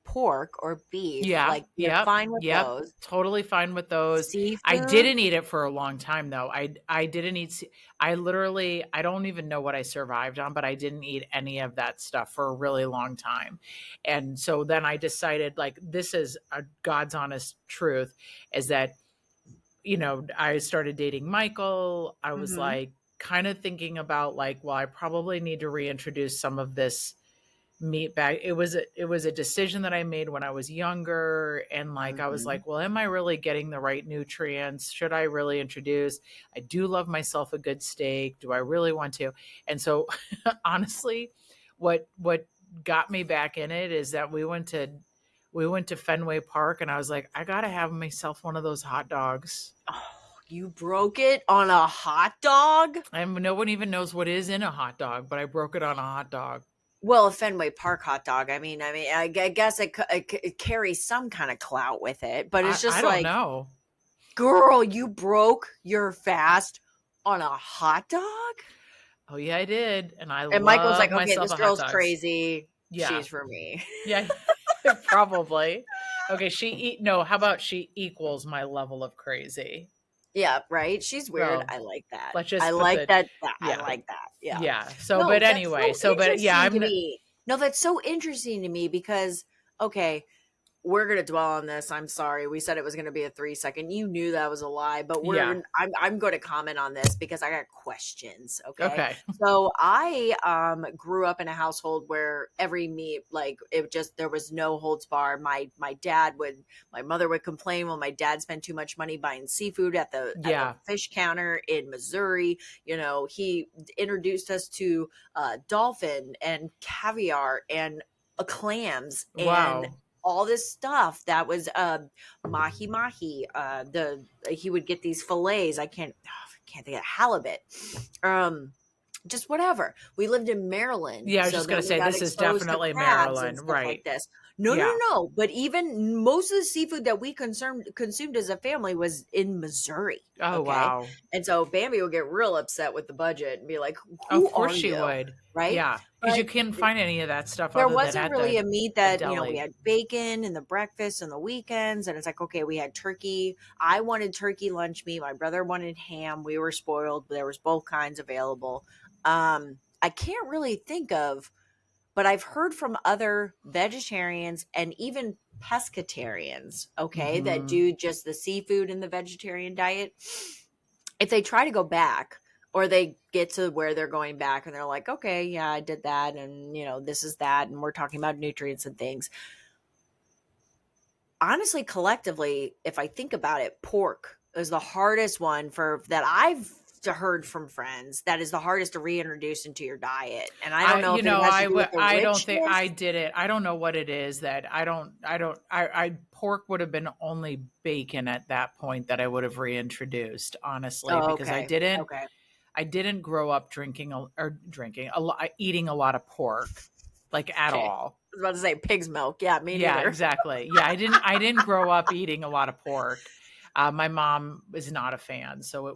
Speaker 2: pork or beef?
Speaker 1: yeah,
Speaker 2: Like, you're
Speaker 1: yep,
Speaker 2: fine with
Speaker 1: yep.
Speaker 2: those.
Speaker 1: Totally fine with those. I
Speaker 2: Seafood?
Speaker 1: didn't eat it for a long time though. I didn't eat I literally I don't even know what I survived on, but I didn't eat any of that stuff for a really long time. And so then I decided like this is a God's honest truth is that I started dating Michael. I was
Speaker 2: Mhm.
Speaker 1: like kind of thinking about like well, I probably need to reintroduce some of this meat back. It was a decision that I made when I was younger, and like I was
Speaker 2: Mhm.
Speaker 1: like, well, am I really getting the right nutrients? Should I really introduce? I do love myself a good steak. Do I really want to? And so honestly, what got me back in it is that we went to Fenway Park and I was like, I got to have myself one of those hot dogs.
Speaker 2: Oh, you broke it on a hot dog?
Speaker 1: And no one even knows what is in a hot dog, but I broke it on a hot dog.
Speaker 2: Well, a Fenway Park hot dog. I guess it carries some kind of clout with it, but it's
Speaker 1: I
Speaker 2: just
Speaker 1: don't
Speaker 2: like,
Speaker 1: know.
Speaker 2: girl, you broke your fast on a hot dog?
Speaker 1: Oh yeah, I did, and I
Speaker 2: And Michael's
Speaker 1: love
Speaker 2: like, okay,
Speaker 1: myself
Speaker 2: this
Speaker 1: a hot
Speaker 2: girl's
Speaker 1: dogs.
Speaker 2: crazy.
Speaker 1: Yeah,
Speaker 2: She's for me.
Speaker 1: yeah, probably. Okay, no. How about she equals my level of crazy?
Speaker 2: Yeah, right? She's weird.
Speaker 1: So
Speaker 2: I like that.
Speaker 1: let's
Speaker 2: I
Speaker 1: just put
Speaker 2: like
Speaker 1: the
Speaker 2: that. I
Speaker 1: yeah,
Speaker 2: like that. Yeah.
Speaker 1: yeah. So,
Speaker 2: No,
Speaker 1: but
Speaker 2: that's
Speaker 1: anyway,
Speaker 2: so
Speaker 1: but yeah,
Speaker 2: interesting to me. No, that's so interesting to me because, okay, we're gonna dwell on this. I'm sorry. We said it was gonna be a 3 second. You knew that was a lie, but
Speaker 1: yeah.
Speaker 2: I'm going to comment on this because I got questions. Okay.
Speaker 1: Okay,
Speaker 2: So I grew up in a household where every meat, like it just there was no holds bar. My mother would complain when my dad spent too much money buying seafood at the
Speaker 1: yeah.
Speaker 2: fish counter in Missouri. He introduced us to dolphin and caviar and clams and
Speaker 1: Wow.
Speaker 2: all this stuff that was mahi mahi. The He would get these fillets. I can't think of halibut. Um, just whatever. We lived in Maryland,
Speaker 1: Yeah, I was
Speaker 2: so
Speaker 1: just gonna
Speaker 2: then we
Speaker 1: say
Speaker 2: got
Speaker 1: this is
Speaker 2: exposed to
Speaker 1: definitely
Speaker 2: crabs and
Speaker 1: Maryland,
Speaker 2: stuff like
Speaker 1: right?
Speaker 2: this. No, no,
Speaker 1: Yeah.
Speaker 2: no, no. But even most of the seafood that we consumed as a family was in Missouri.
Speaker 1: Oh
Speaker 2: Okay,
Speaker 1: wow.
Speaker 2: and so Bambi would get real upset with the budget and be like,
Speaker 1: Of
Speaker 2: "Who
Speaker 1: course
Speaker 2: are
Speaker 1: she
Speaker 2: you?"
Speaker 1: would.
Speaker 2: Right?
Speaker 1: Yeah, because you
Speaker 2: But
Speaker 1: can't find any of that stuff
Speaker 2: there
Speaker 1: other than
Speaker 2: wasn't
Speaker 1: at
Speaker 2: really
Speaker 1: the
Speaker 2: a meat
Speaker 1: the
Speaker 2: that, we
Speaker 1: deli.
Speaker 2: had bacon in the breakfast and the weekends. And it's like, okay, we had turkey. I wanted turkey lunch meat. My brother wanted ham. We were spoiled. There was both kinds available. I can't really think of, but I've heard from other vegetarians and even pescatarians, okay, that
Speaker 1: Hmm.
Speaker 2: do just the seafood in the vegetarian diet. If they try to go back, or they get to where they're going back and they're like, okay, yeah, I did that. And, this is that. And we're talking about nutrients and things. Honestly, collectively, if I think about it, pork is the hardest one for that I've heard from friends that is the hardest to reintroduce into your diet. And I don't
Speaker 1: I,
Speaker 2: know if it has to do with the
Speaker 1: I don't think I
Speaker 2: richness.
Speaker 1: did it. I don't know what it is that pork would have been only bacon at that point that I would have reintroduced, honestly,
Speaker 2: Oh,
Speaker 1: because
Speaker 2: okay. Okay.
Speaker 1: I didn't grow up drinking a lot, eating a lot of pork, like at
Speaker 2: Okay. I
Speaker 1: all.
Speaker 2: was about to say pig's milk. Yeah, me
Speaker 1: Yeah,
Speaker 2: neither.
Speaker 1: exactly. Yeah, I didn't grow up eating a lot of pork. My mom is not a fan, so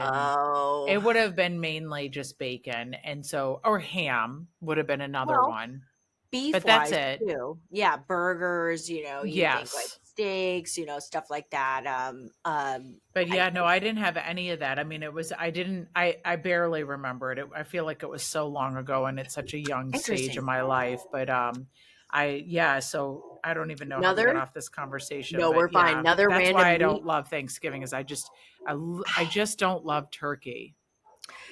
Speaker 2: Oh,
Speaker 1: it would have been mainly just bacon, and so or ham would have been another
Speaker 2: well,
Speaker 1: one.
Speaker 2: beef
Speaker 1: But that's
Speaker 2: wise
Speaker 1: it.
Speaker 2: too. Yeah, burgers, you think like
Speaker 1: Yes.
Speaker 2: steaks, stuff like that.
Speaker 1: But
Speaker 2: I
Speaker 1: yeah, no, I didn't have any of that. I mean, I barely remember it. I feel like it was so long ago and it's such a young stage of
Speaker 2: interesting.
Speaker 1: my life. But yeah, so I don't even know how we got
Speaker 2: Another
Speaker 1: off this conversation.
Speaker 2: No,
Speaker 1: But
Speaker 2: we're fine.
Speaker 1: yeah,
Speaker 2: Another
Speaker 1: that's why I
Speaker 2: random
Speaker 1: don't
Speaker 2: meat.
Speaker 1: love Thanksgiving is I just don't love turkey.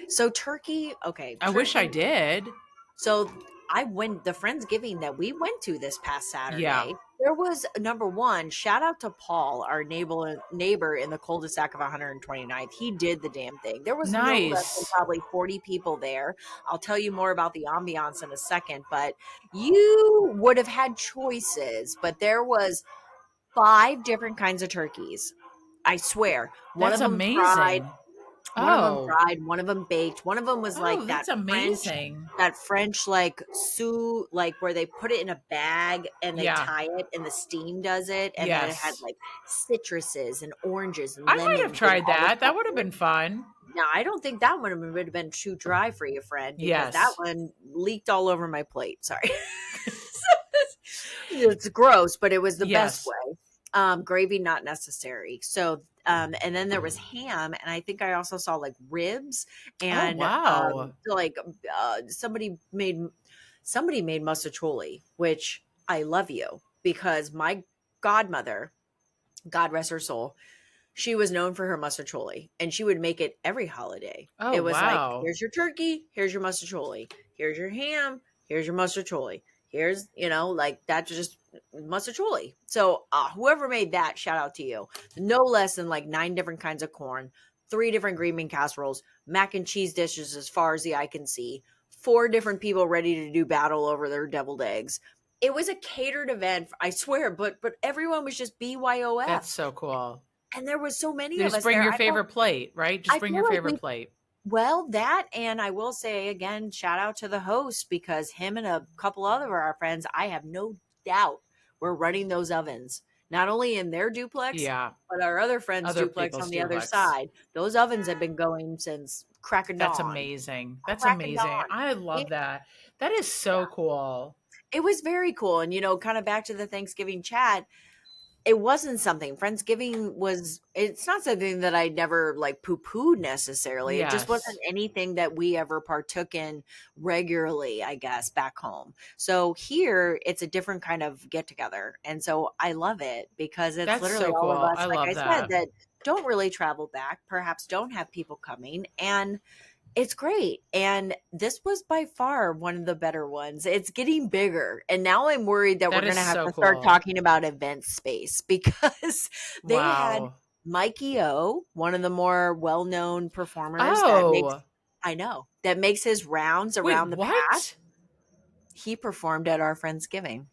Speaker 2: So turkey, okay,
Speaker 1: I wish I
Speaker 2: turkey.
Speaker 1: did.
Speaker 2: So I went the Friendsgiving that we went to this past
Speaker 1: Yeah.
Speaker 2: Saturday. There was number one, shout out to Paul, our neighbor in the cul-de-sac of 129th. He did the damn thing. There was no less than
Speaker 1: Nice.
Speaker 2: probably 40 people there. I'll tell you more about the ambiance in a second, but you would have had choices, but there was 5 different kinds of turkeys. I swear. One
Speaker 1: That's
Speaker 2: of them fried,
Speaker 1: amazing. Oh.
Speaker 2: one of them baked, one of them was
Speaker 1: Oh,
Speaker 2: like
Speaker 1: that's amazing.
Speaker 2: that French like sous, like where they put it in a bag and they
Speaker 1: Yeah.
Speaker 2: tie it and the steam does it. And then it had
Speaker 1: Yes.
Speaker 2: like citruses and oranges and
Speaker 1: I might have
Speaker 2: lemons and
Speaker 1: tried
Speaker 2: all this
Speaker 1: that.
Speaker 2: stuff
Speaker 1: That would have
Speaker 2: in it.
Speaker 1: been fun.
Speaker 2: Now, I don't think that one would have been too dry for you, friend, because that
Speaker 1: Yes.
Speaker 2: one leaked all over my plate. Sorry. It's gross, but it was the best
Speaker 1: Yes.
Speaker 2: way. Gravy not necessary. So and then there was ham, and I think I also saw like ribs
Speaker 1: Oh,
Speaker 2: and
Speaker 1: wow.
Speaker 2: like somebody made mustacholi, which I love you because my godmother, God rest her soul, she was known for her mustacholi, and she would make it every holiday.
Speaker 1: Oh,
Speaker 2: It was like,
Speaker 1: wow.
Speaker 2: here's your turkey, here's your mustacholi, here's your ham, here's your mustacholi, here's, like that's just mustacholi. So whoever made that, shout out to you. No less than like 9 different kinds of corn, 3 different green bean casseroles, mac and cheese dishes as far as the eye can see, 4 different people ready to do battle over their deviled eggs. It was a catered event, I swear, but everyone was just
Speaker 1: That's
Speaker 2: BYOF.
Speaker 1: so cool.
Speaker 2: And there was so many
Speaker 1: You
Speaker 2: of
Speaker 1: just
Speaker 2: us
Speaker 1: bring
Speaker 2: there.
Speaker 1: your favorite plate, right? Just
Speaker 2: I
Speaker 1: bring
Speaker 2: feel
Speaker 1: your
Speaker 2: like
Speaker 1: favorite plate.
Speaker 2: well, that, and I will say again, shout out to the host because him and a couple other of our friends, I have no doubt were running those ovens, not only in their duplex,
Speaker 1: Yeah.
Speaker 2: but our other friend's
Speaker 1: Other
Speaker 2: duplex on
Speaker 1: people's
Speaker 2: the other
Speaker 1: duplex.
Speaker 2: side. Those ovens have been going since crack of
Speaker 1: That's
Speaker 2: dawn.
Speaker 1: amazing. That's
Speaker 2: Crack of
Speaker 1: amazing.
Speaker 2: dawn.
Speaker 1: I
Speaker 2: It,
Speaker 1: love that. That is so cool.
Speaker 2: it was very cool. And, kind of back to the Thanksgiving chat, it wasn't something Friendsgiving was, it's not something that I never like poo-pooed necessarily. It just wasn't
Speaker 1: Yes.
Speaker 2: anything that we ever partook in regularly, I guess, back home. So here it's a different kind of get together. And so I love it because it's
Speaker 1: That's
Speaker 2: literally
Speaker 1: so
Speaker 2: all of
Speaker 1: cool.
Speaker 2: us,
Speaker 1: I
Speaker 2: like
Speaker 1: love
Speaker 2: I said,
Speaker 1: that.
Speaker 2: that don't really travel back, perhaps don't have people coming. And it's great. And this was by far one of the better ones. It's getting bigger. And now I'm worried that we're
Speaker 1: That
Speaker 2: going
Speaker 1: is
Speaker 2: to have
Speaker 1: so
Speaker 2: to start
Speaker 1: cool.
Speaker 2: talking about event space because they had
Speaker 1: Wow.
Speaker 2: Mikey O, one of the more well known performers
Speaker 1: Oh,
Speaker 2: I know, that makes his rounds
Speaker 1: wait,
Speaker 2: around the path.
Speaker 1: what?
Speaker 2: He performed at our Friendsgiving.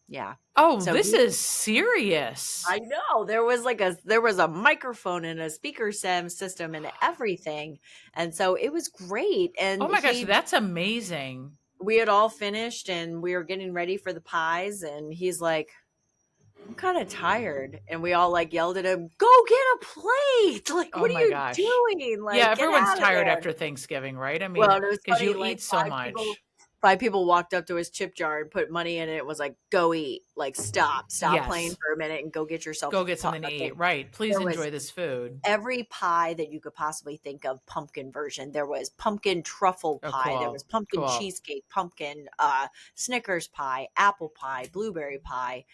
Speaker 2: Yeah.
Speaker 1: Oh,
Speaker 2: So
Speaker 1: this
Speaker 2: he
Speaker 1: is serious.
Speaker 2: I know there was a microphone and a speaker system and everything, and so it was great.
Speaker 1: Oh
Speaker 2: And
Speaker 1: my gosh, that's amazing.
Speaker 2: we had all finished and we were getting ready for the pies, and he's like, I'm kind of tired, and we all like yelled at him, "Go get a plate! Like,
Speaker 1: Oh
Speaker 2: what are
Speaker 1: my
Speaker 2: you
Speaker 1: gosh.
Speaker 2: doing?
Speaker 1: Yeah,
Speaker 2: Like, get
Speaker 1: everyone's
Speaker 2: out of
Speaker 1: tired
Speaker 2: there!"
Speaker 1: after Thanksgiving, right? I
Speaker 2: Well,
Speaker 1: mean,
Speaker 2: and it was
Speaker 1: because
Speaker 2: funny,
Speaker 1: you
Speaker 2: like
Speaker 1: eat so much.
Speaker 2: 5 people walked up to his chip jar and put money in it. It was like, "Go eat! Like, stop playing
Speaker 1: Yes.
Speaker 2: for a minute and go get yourself
Speaker 1: Go get something to
Speaker 2: a thing."
Speaker 1: eat. Right. Please
Speaker 2: There was
Speaker 1: enjoy this food.
Speaker 2: every pie that you could possibly think of, pumpkin version. There was pumpkin truffle
Speaker 1: Oh,
Speaker 2: pie, there was
Speaker 1: cool.
Speaker 2: pumpkin
Speaker 1: Cool.
Speaker 2: cheesecake, pumpkin Snickers pie, apple pie, blueberry pie,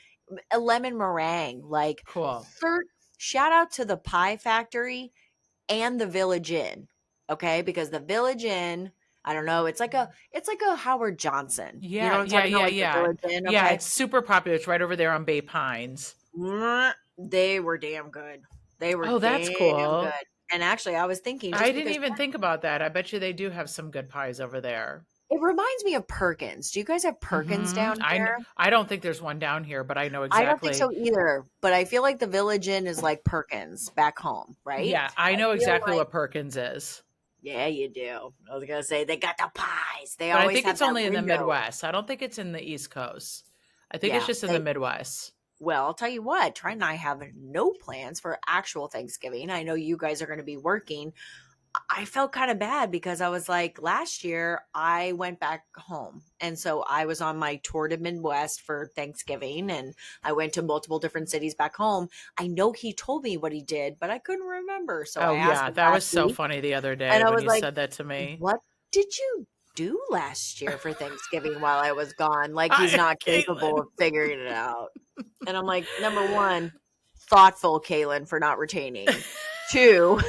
Speaker 2: a lemon meringue, like
Speaker 1: Cool.
Speaker 2: third shout out to the Pie Factory and the Village Inn. Okay, because the Village Inn, I don't know, it's like a Howard Johnson. You know
Speaker 1: Yeah,
Speaker 2: what I'm
Speaker 1: yeah,
Speaker 2: talking about?
Speaker 1: yeah,
Speaker 2: Like the
Speaker 1: yeah.
Speaker 2: Village Inn,
Speaker 1: Yeah,
Speaker 2: okay?
Speaker 1: it's super popular. It's right over there on Bay Pines.
Speaker 2: They were damn good. They were
Speaker 1: Oh, that's
Speaker 2: damn
Speaker 1: cool.
Speaker 2: good. And actually, I was thinking
Speaker 1: I
Speaker 2: just
Speaker 1: didn't
Speaker 2: because
Speaker 1: even think about that. I bet you they do have some good pies over there.
Speaker 2: it reminds me of Perkins. Do you guys have Perkins
Speaker 1: Mhm.
Speaker 2: down here?
Speaker 1: I don't think there's one down here, but I know
Speaker 2: I don't think
Speaker 1: exactly.
Speaker 2: so either, but I feel like the Village Inn is like Perkins back home, right?
Speaker 1: Yeah, I
Speaker 2: I
Speaker 1: know
Speaker 2: feel
Speaker 1: exactly
Speaker 2: like
Speaker 1: what Perkins is.
Speaker 2: yeah, you do. I was gonna say they got the pies. They
Speaker 1: But I
Speaker 2: always
Speaker 1: think
Speaker 2: have
Speaker 1: it's
Speaker 2: that
Speaker 1: only in the
Speaker 2: window.
Speaker 1: Midwest. I don't think it's in the East Coast. I think it's
Speaker 2: Yeah,
Speaker 1: just in the Midwest.
Speaker 2: well, I'll tell you what, Trent and I have no plans for actual Thanksgiving. I know you guys are going to be working. I felt kind of bad because I was like, last year I went back home. And so I was on my tour to Midwest for Thanksgiving and I went to multiple different cities back home. I know he told me what he did, but I couldn't remember. So I
Speaker 1: Oh,
Speaker 2: asked
Speaker 1: yeah.
Speaker 2: him
Speaker 1: That was
Speaker 2: last
Speaker 1: so
Speaker 2: week
Speaker 1: funny the other
Speaker 2: and
Speaker 1: day
Speaker 2: I
Speaker 1: when
Speaker 2: was
Speaker 1: you
Speaker 2: like,
Speaker 1: said that to me.
Speaker 2: what did you do last year for Thanksgiving while I was gone? Like he's
Speaker 1: Hi,
Speaker 2: not capable
Speaker 1: Caitlin.
Speaker 2: of figuring it out. And I'm like, number one, thoughtful, Kaylin, for not retaining. Two,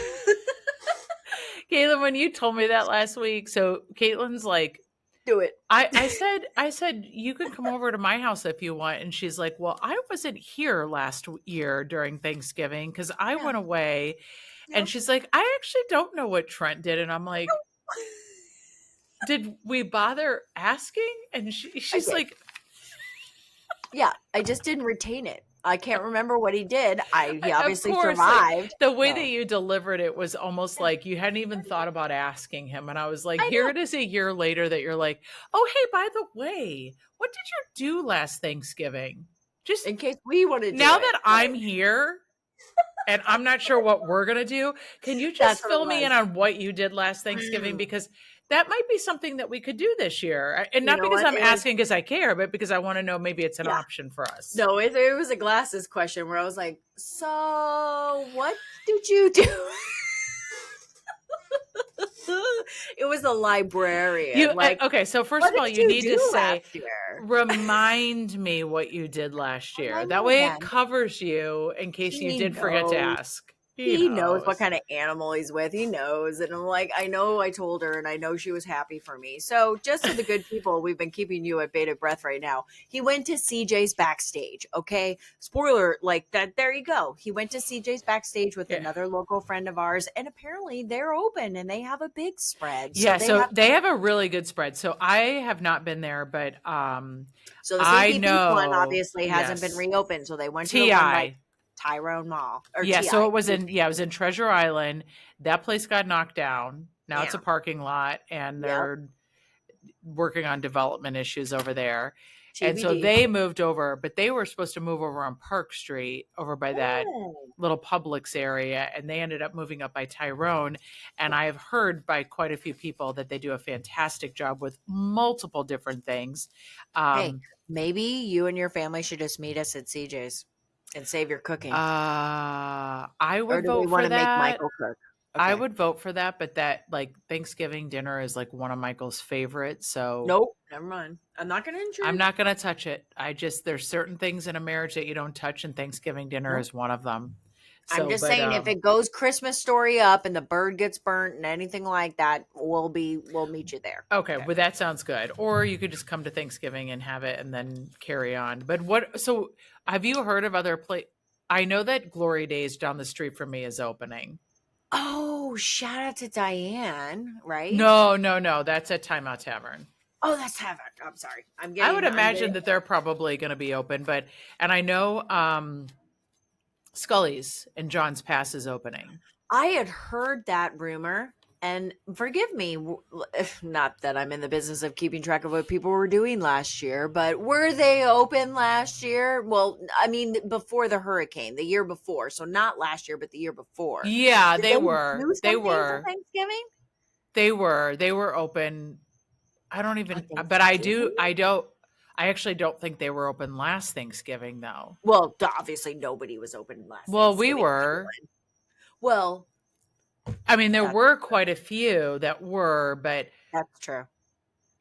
Speaker 1: Caitlin, when you told me that last week, so Caitlin's like
Speaker 2: Do it.
Speaker 1: I said you can come over to my house if you want, and she's like, well, I wasn't here last year during Thanksgiving because I
Speaker 2: Yeah.
Speaker 1: went away, and
Speaker 2: Yep.
Speaker 1: she's like, I actually don't know what Trent did, and I'm like, did we bother asking? And
Speaker 2: I
Speaker 1: she's
Speaker 2: did.
Speaker 1: like,
Speaker 2: Yeah, I just didn't retain it. I can't remember what he did. He
Speaker 1: of
Speaker 2: obviously
Speaker 1: course, like
Speaker 2: survived.
Speaker 1: the way that
Speaker 2: So
Speaker 1: you delivered it was almost
Speaker 2: yeah,
Speaker 1: like you hadn't even thought about asking him. And I was like,
Speaker 2: I
Speaker 1: here
Speaker 2: know.
Speaker 1: it is a year later that you're like, oh, hey, by the way, what did you do last Thanksgiving? Just
Speaker 2: In case we want to do
Speaker 1: now
Speaker 2: it.
Speaker 1: that I'm here and I'm not sure what we're going to do, can you
Speaker 2: That's
Speaker 1: just
Speaker 2: what it
Speaker 1: fill me in
Speaker 2: was.
Speaker 1: on what you did last Thanksgiving?
Speaker 2: Mm.
Speaker 1: Because that might be something that we could do this year. And
Speaker 2: You
Speaker 1: not
Speaker 2: know
Speaker 1: because
Speaker 2: what?
Speaker 1: I'm
Speaker 2: It was
Speaker 1: asking because I care, but because I want to know maybe it's an
Speaker 2: yeah.
Speaker 1: option for us.
Speaker 2: No, it was a glasses question where I was like, so what did you do? It was a librarian. Like,
Speaker 1: Okay, so first
Speaker 2: what
Speaker 1: of all,
Speaker 2: did
Speaker 1: you
Speaker 2: you
Speaker 1: need to
Speaker 2: do
Speaker 1: say,
Speaker 2: last year?
Speaker 1: remind me what you did last year. That
Speaker 2: Remind me
Speaker 1: way it
Speaker 2: again.
Speaker 1: covers you in case you
Speaker 2: He
Speaker 1: did forget to
Speaker 2: knows.
Speaker 1: ask. He
Speaker 2: He knows what
Speaker 1: knows.
Speaker 2: kind of animal he's with. He knows. And I'm like, I know I told her and I know she was happy for me. So just so the good people, we've been keeping you at bated breath right now. He went to CJ's backstage. Okay. Spoiler, like that. There you go. He went to CJ's backstage with
Speaker 1: Yeah.
Speaker 2: another local friend of ours. And apparently they're open and they have a big spread. So
Speaker 1: Yeah,
Speaker 2: they
Speaker 1: so
Speaker 2: have,
Speaker 1: they have a really good spread. So I have not been there, but
Speaker 2: so the St.
Speaker 1: I
Speaker 2: Pete Beach one
Speaker 1: know,
Speaker 2: obviously hasn't been
Speaker 1: yes.
Speaker 2: reopened. So they went to the one by
Speaker 1: TI.
Speaker 2: Tyrone Mall or
Speaker 1: Yeah, so
Speaker 2: TI.
Speaker 1: it was in Treasure Island. That place got knocked down. Now it's a
Speaker 2: Yeah.
Speaker 1: parking lot and
Speaker 2: Yep.
Speaker 1: they're working on development issues over there. And so
Speaker 2: TBD.
Speaker 1: they moved over, but they were supposed to move over on Park Street over by that
Speaker 2: Oh,
Speaker 1: little Publix area, and they ended up moving up by Tyrone. And I have heard by quite a few people that they do a fantastic job with multiple different things.
Speaker 2: hey,
Speaker 1: Um,
Speaker 2: maybe you and your family should just meet us at CJ's and save your cooking.
Speaker 1: I
Speaker 2: Or
Speaker 1: would
Speaker 2: do we
Speaker 1: vote
Speaker 2: want
Speaker 1: for
Speaker 2: to make
Speaker 1: that.
Speaker 2: Michael cook?
Speaker 1: I
Speaker 2: Okay.
Speaker 1: would vote for that, but that like Thanksgiving dinner is like one of Michael's favorites. So
Speaker 2: Nope. Never mind. I'm not going to
Speaker 1: I'm
Speaker 2: intrude.
Speaker 1: not going to touch it. There's certain things in a marriage that you don't touch, and Thanksgiving dinner
Speaker 2: Nope.
Speaker 1: is one of them.
Speaker 2: I'm
Speaker 1: So,
Speaker 2: just
Speaker 1: but
Speaker 2: saying if it goes Christmas story up and the bird gets burnt and anything like that, we'll meet you there.
Speaker 1: okay,
Speaker 2: Okay.
Speaker 1: well that sounds good. Or you could just come to Thanksgiving and have it and then carry on. But what so have you heard of other I know that Glory Days down the street from me is opening.
Speaker 2: Oh, shout out to Diane, right?
Speaker 1: No, no, no, that's at Timeout Tavern.
Speaker 2: Oh, that's Havoc. I'm sorry.
Speaker 1: I would
Speaker 2: I'm
Speaker 1: imagine
Speaker 2: getting
Speaker 1: that they're probably going to be open, but and I know Scully's and John's Pass is opening.
Speaker 2: I had heard that rumor, and forgive me, not that I'm in the business of keeping track of what people were doing last year, but were they open last year? Well, I mean, before the hurricane, the year before. So not last year, but the year before.
Speaker 1: Yeah,
Speaker 2: Did
Speaker 1: they
Speaker 2: they
Speaker 1: were.
Speaker 2: do
Speaker 1: They
Speaker 2: something for
Speaker 1: were.
Speaker 2: Thanksgiving?
Speaker 1: They were. They were open. I don't
Speaker 2: On
Speaker 1: even but
Speaker 2: Thanksgiving?
Speaker 1: I actually don't think they were open last Thanksgiving though.
Speaker 2: Well, obviously nobody was open last
Speaker 1: Well, we
Speaker 2: Thanksgiving.
Speaker 1: were.
Speaker 2: Well,
Speaker 1: I mean, there
Speaker 2: that's
Speaker 1: were quite a few that were, but
Speaker 2: that's true.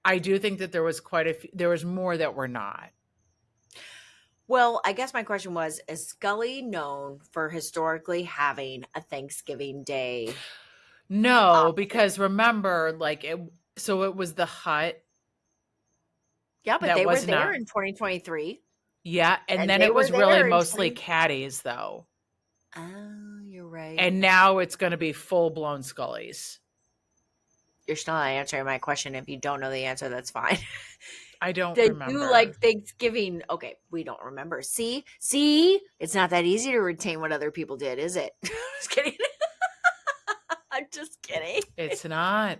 Speaker 1: I do think that there was quite a few, there was more that were not.
Speaker 2: Well, I guess my question was, is Scully known for historically having a Thanksgiving Day
Speaker 1: No,
Speaker 2: option?
Speaker 1: because remember, so it was the hut
Speaker 2: Yeah, but
Speaker 1: that
Speaker 2: they were
Speaker 1: was
Speaker 2: there
Speaker 1: not,
Speaker 2: in 2023,
Speaker 1: yeah, and
Speaker 2: and
Speaker 1: then
Speaker 2: they
Speaker 1: it
Speaker 2: were
Speaker 1: was really
Speaker 2: there in
Speaker 1: mostly
Speaker 2: 20.
Speaker 1: caddies though.
Speaker 2: Oh, you're right.
Speaker 1: And now it's going to be full blown Scullies.
Speaker 2: You're still not answering my question. If you don't know the answer, that's fine.
Speaker 1: I don't
Speaker 2: They do like
Speaker 1: remember.
Speaker 2: Thanksgiving. Okay, we don't remember. See, it's not that easy to retain what other people did, is it? Just kidding. I'm just kidding.
Speaker 1: It's not.